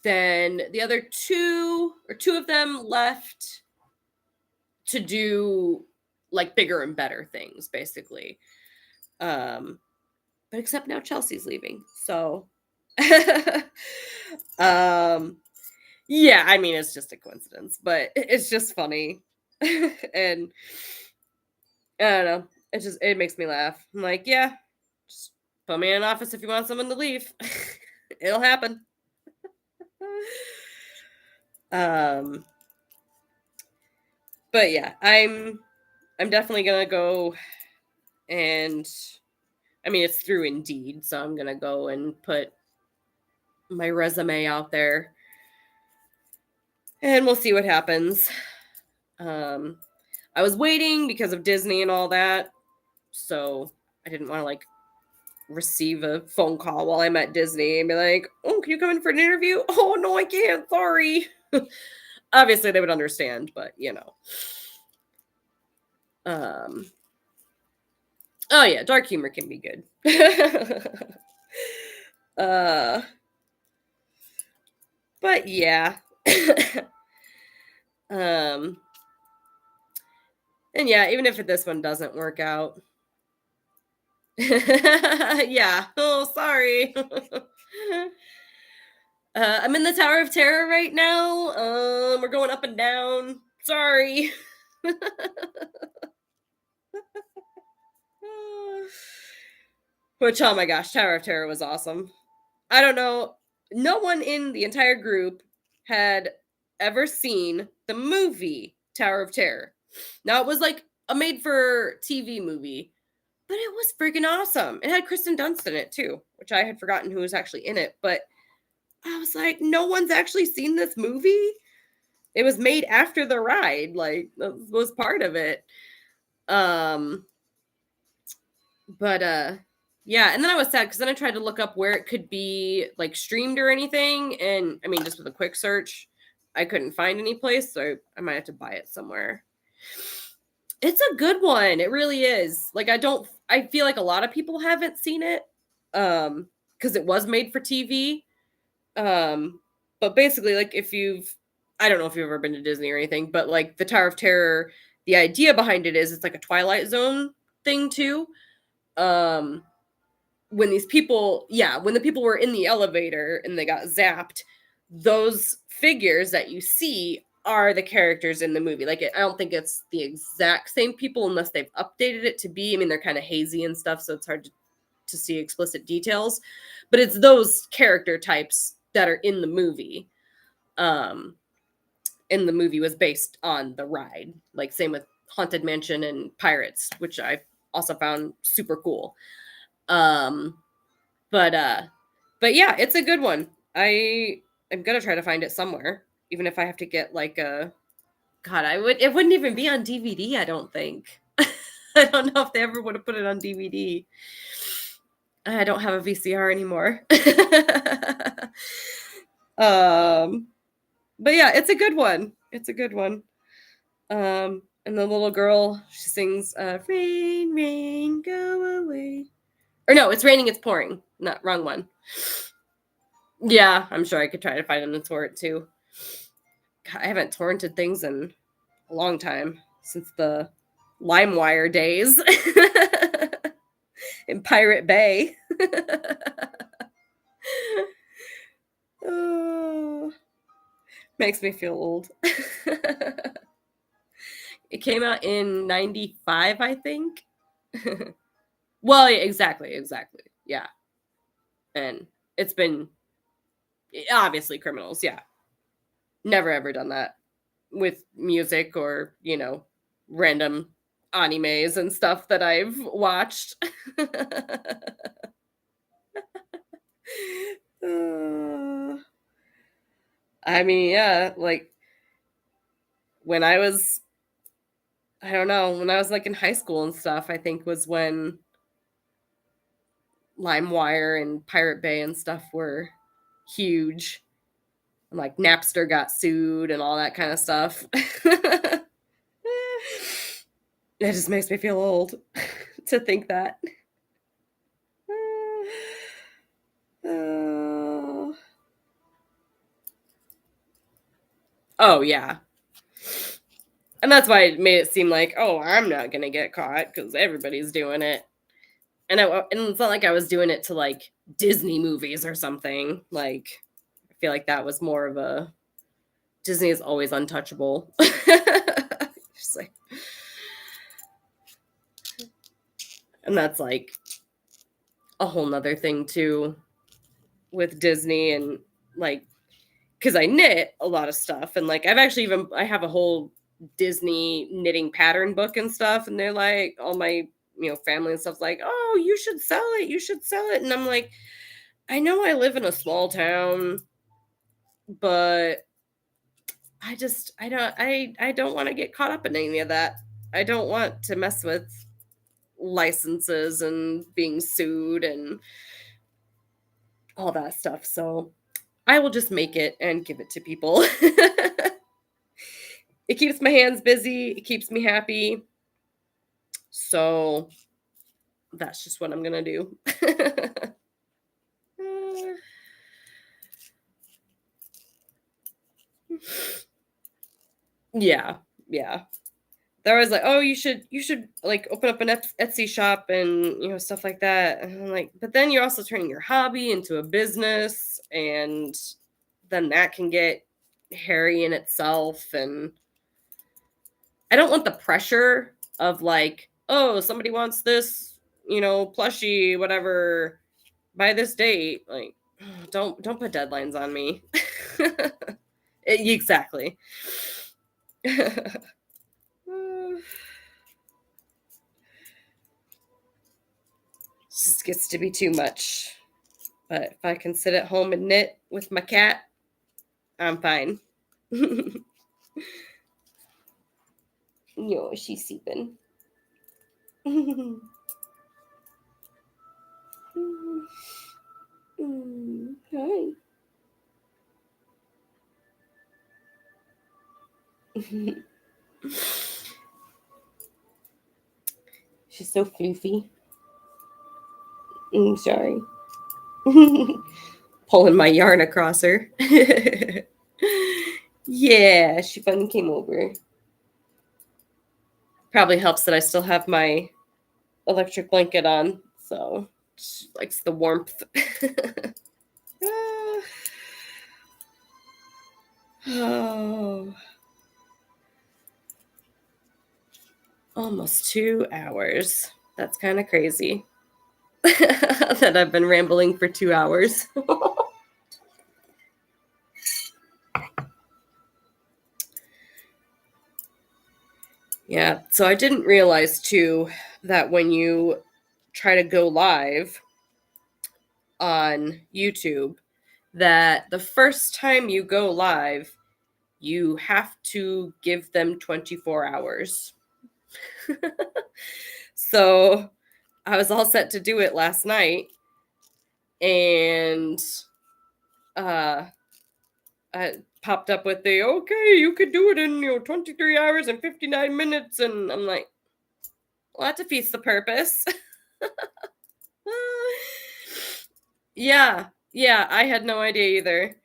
then the other two of them left to do like bigger and better things, basically. But except now Chelsea's leaving. So yeah, I mean, it's just a coincidence, but it's just funny. And I don't know. It makes me laugh. I'm like, yeah, just put me in an office if you want someone to leave. It'll happen. But yeah, I'm definitely gonna go, and I mean, it's through Indeed, so I'm gonna go and put my resume out there, and we'll see what happens. I was waiting because of Disney and all that, so I didn't want to like receive a phone call while I'm at Disney and be like, oh, can you come in for an interview? Oh, no, I can't. Sorry. Obviously, they would understand, but oh yeah, dark humor can be good. But yeah. And yeah, even if this one doesn't work out. Yeah. Oh, sorry. I'm in the Tower of Terror right now. We're going up and down. Sorry. Which, oh my gosh, Tower of Terror was awesome. I don't know. No one in the entire group had ever seen the movie Tower of Terror. Now, it was like a made for TV movie, but it was freaking awesome. It had Kristen Dunst in it too, which I had forgotten who was actually in it. But I was like, no one's actually seen this movie. It was made after the ride, like that was part of it. Um, but yeah, and then I was sad because then I tried to look up where it could be like streamed or anything, and I mean, just with a quick search, I couldn't find any place, so I might have to buy it somewhere. It's a good one. It really is. Like I feel like a lot of people haven't seen it because it was made for TV. Um but basically like if you've I don't know if you've ever been to Disney or anything, but like the Tower of Terror, the idea behind it is it's like a Twilight Zone thing too. Um when when the people were in the elevator and they got zapped, those figures that you see are the characters in the movie. Like I don't think it's the exact same people unless they've updated it to be. I mean, they're kind of hazy and stuff, so it's hard to see explicit details, but it's those character types that are in the movie. Um, and the movie was based on the ride. Like same with Haunted Mansion and Pirates, which I also found super cool. Um, but yeah, it's a good one. I'm gonna try to find it somewhere, even if I have to get like a God. It wouldn't even be on DVD. I don't think. I don't know if they ever would have put it on DVD. I don't have a VCR anymore. But yeah, it's a good one. It's a good one. And the little girl, she sings, "Rain, rain, go away." Or no, it's raining, it's pouring. Not wrong one. Yeah, I'm sure I could try to find them and torrent too. God, I haven't torrented things in a long time since the LimeWire days in Pirate Bay. Oh, makes me feel old. It came out in 95, I think. Well, yeah, exactly. Yeah. And it's been obviously criminals, yeah. Never ever done that with music or, random animes and stuff that I've watched. I mean, yeah, like when I was, I don't know, when I was like in high school and stuff, I think was when LimeWire and Pirate Bay and stuff were huge. And like Napster got sued and all that kind of stuff. It just makes me feel old to think that. Oh, yeah. And that's why it made it seem like, oh, I'm not going to get caught because everybody's doing it. And it's not like I was doing it to like Disney movies or something. Like, I feel like that was more of a Disney is always untouchable. Just like, and that's like a whole nother thing too with Disney and like, because I knit a lot of stuff and like I have a whole Disney knitting pattern book and stuff, and they're like all my family and stuff's like, oh, you should sell it, and I'm like, I know I live in a small town, but I don't want to get caught up in any of that. I don't want to mess with licenses and being sued and all that stuff. So I will just make it and give it to people. It keeps my hands busy. It keeps me happy. So that's just what I'm going to do. Yeah. They're always like, oh, you should like open up an Etsy shop and, stuff like that. And I'm like, but then you're also turning your hobby into a business, and then that can get hairy in itself. And I don't want the pressure of like, oh, somebody wants this plushie, whatever, by this date. Like, don't put deadlines on me. Exactly. Just gets to be too much. But if I can sit at home and knit with my cat, I'm fine. Yo, she's sleeping. Hi. She's so floofy. Sorry. Pulling my yarn across her. Yeah, she finally came over. Probably helps that I still have my electric blanket on, so she likes the warmth. Oh, almost 2 hours. That's kind of crazy. That I've been rambling for 2 hours. Yeah, so I didn't realize too that when you try to go live on YouTube, that the first time you go live, you have to give them 24 hours. So I was all set to do it last night, and I popped up with the, okay, you could do it in 23 hours and 59 minutes, and I'm like, well, that defeats the purpose. Yeah, I had no idea either.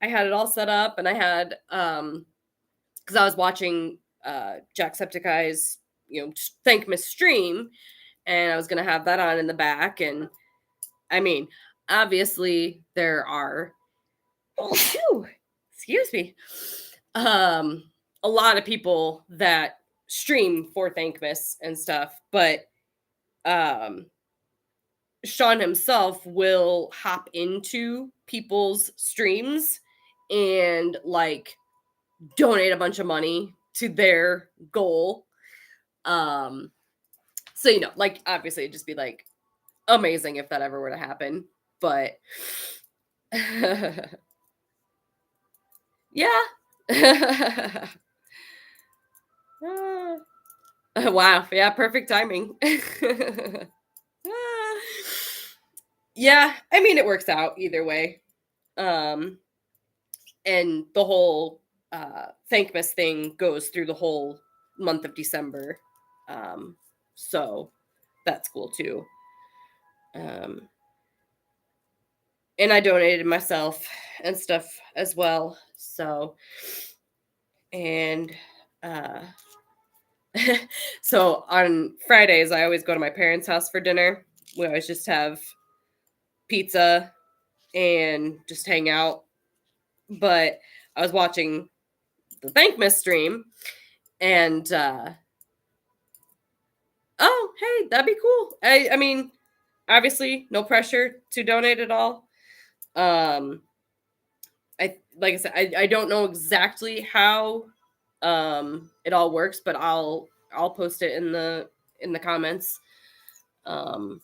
I had it all set up, and I had because I was watching Jacksepticeye's Thankmas stream, and I was gonna have that on in the back. And I mean, obviously there are excuse me, a lot of people that stream for Thankmas and stuff, but Sean himself will hop into people's streams and like donate a bunch of money to their goal. So like obviously it'd just be like amazing if that ever were to happen. But yeah. Wow. Yeah, perfect timing. Yeah, I mean it works out either way. And the whole Thankmas thing goes through the whole month of December. So that's cool too. And I donated myself and stuff as well. So, and so on Fridays, I always go to my parents' house for dinner. We always just have pizza and just hang out. But I was watching the Thankmas stream, and oh, hey, that'd be cool. I mean, obviously, no pressure to donate at all. I like I said, I don't know exactly how it all works, but I'll post it in the comments to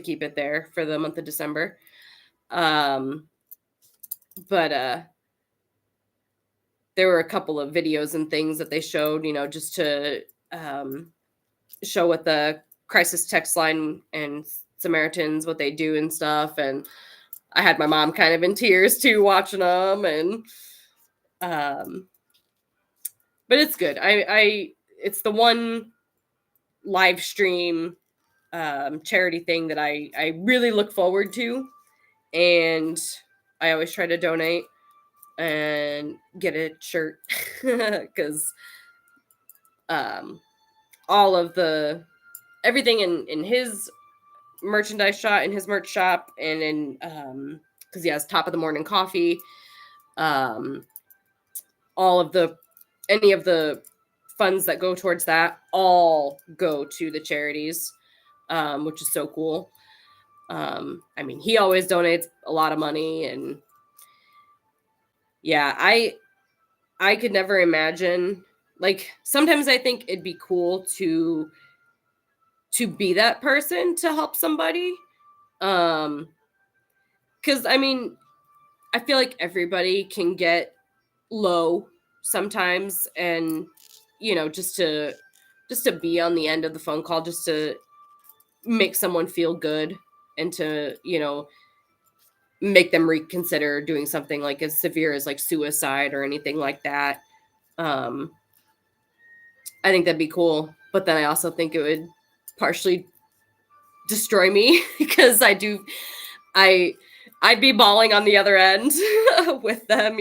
keep it there for the month of December. But there were a couple of videos and things that they showed, just to show what the crisis text line and Samaritans, what they do and stuff. And I had my mom kind of in tears too, watching them. And but it's good. It's the one live stream charity thing that I really look forward to, and I always try to donate and get a shirt because all of everything in his merchandise shop, in his merch shop, and in because he has Top of the Morning Coffee, all of any of the funds that go towards that all go to the charities. which is so cool. I mean, he always donates a lot of money, and yeah, I could never imagine. Like, sometimes I think it'd be cool to be that person to help somebody. Because I mean, I feel like everybody can get low sometimes, and just to be on the end of the phone call, just to make someone feel good, and to make them reconsider doing something like as severe as like suicide or anything like that. um I think that'd be cool, but then I also think it would partially destroy me because I I'd be bawling on the other end with them.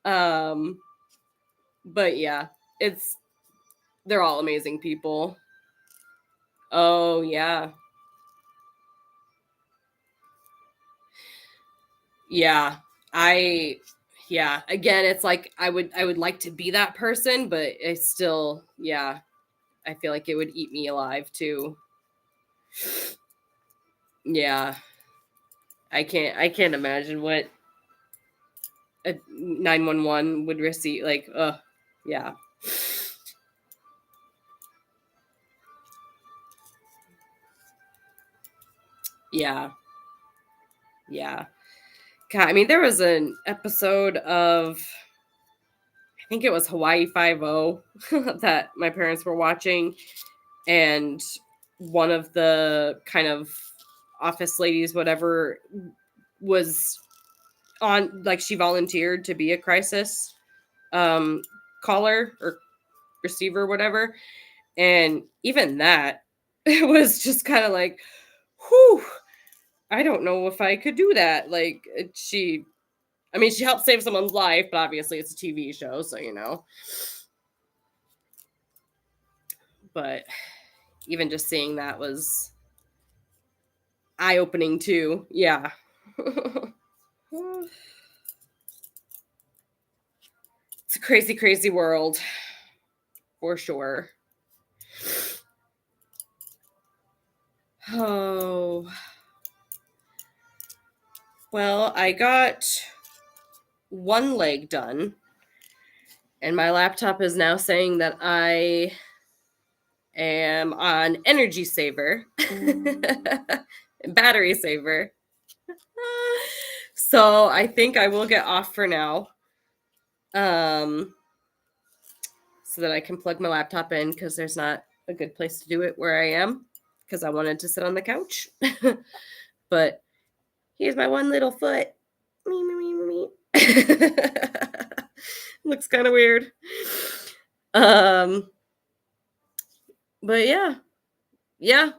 um but yeah, it's they're all amazing people. Oh yeah. Yeah. I yeah, again, it's like I would like to be that person, but it's still, yeah, I feel like it would eat me alive too. Yeah. I can't imagine what a 911 would receive, like, yeah. Yeah. Yeah. God, I mean, there was an episode of, I think it was Hawaii 5-0 that my parents were watching, and one of the kind of office ladies, whatever, was on, like, she volunteered to be a crisis um caller or receiver, whatever. And even that, it was just kind of like, whew, I don't know if I could do that. Like, I mean, she helped save someone's life, but obviously it's a TV show, so. But even just seeing that was eye opening too. Yeah. It's a crazy, crazy world for sure. Oh, well, I got one leg done, and my laptop is now saying that I am on energy saver, battery saver. So I think I will get off for now, um, so that I can plug my laptop in, because there's not a good place to do it where I am, because I wanted to sit on the couch. But here's my one little foot. Me, me, me, me, me. Looks kind of weird. Um, but yeah, yeah.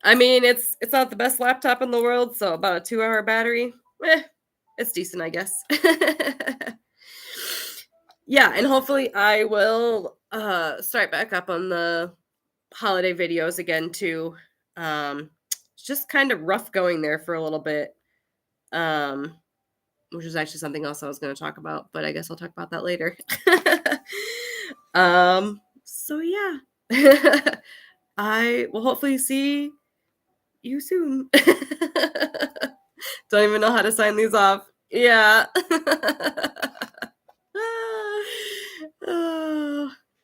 I mean, it's not the best laptop in the world, so about a 2-hour battery, it's decent, I guess. Yeah, and hopefully I will start back up on the holiday videos again too. It's just kind of rough going there for a little bit. Um, which is actually something else I was going to talk about, but I guess I'll talk about that later. So yeah. I will hopefully see you soon. Don't even know how to sign these off. Yeah.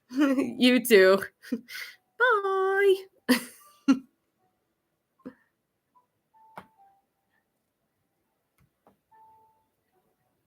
You too.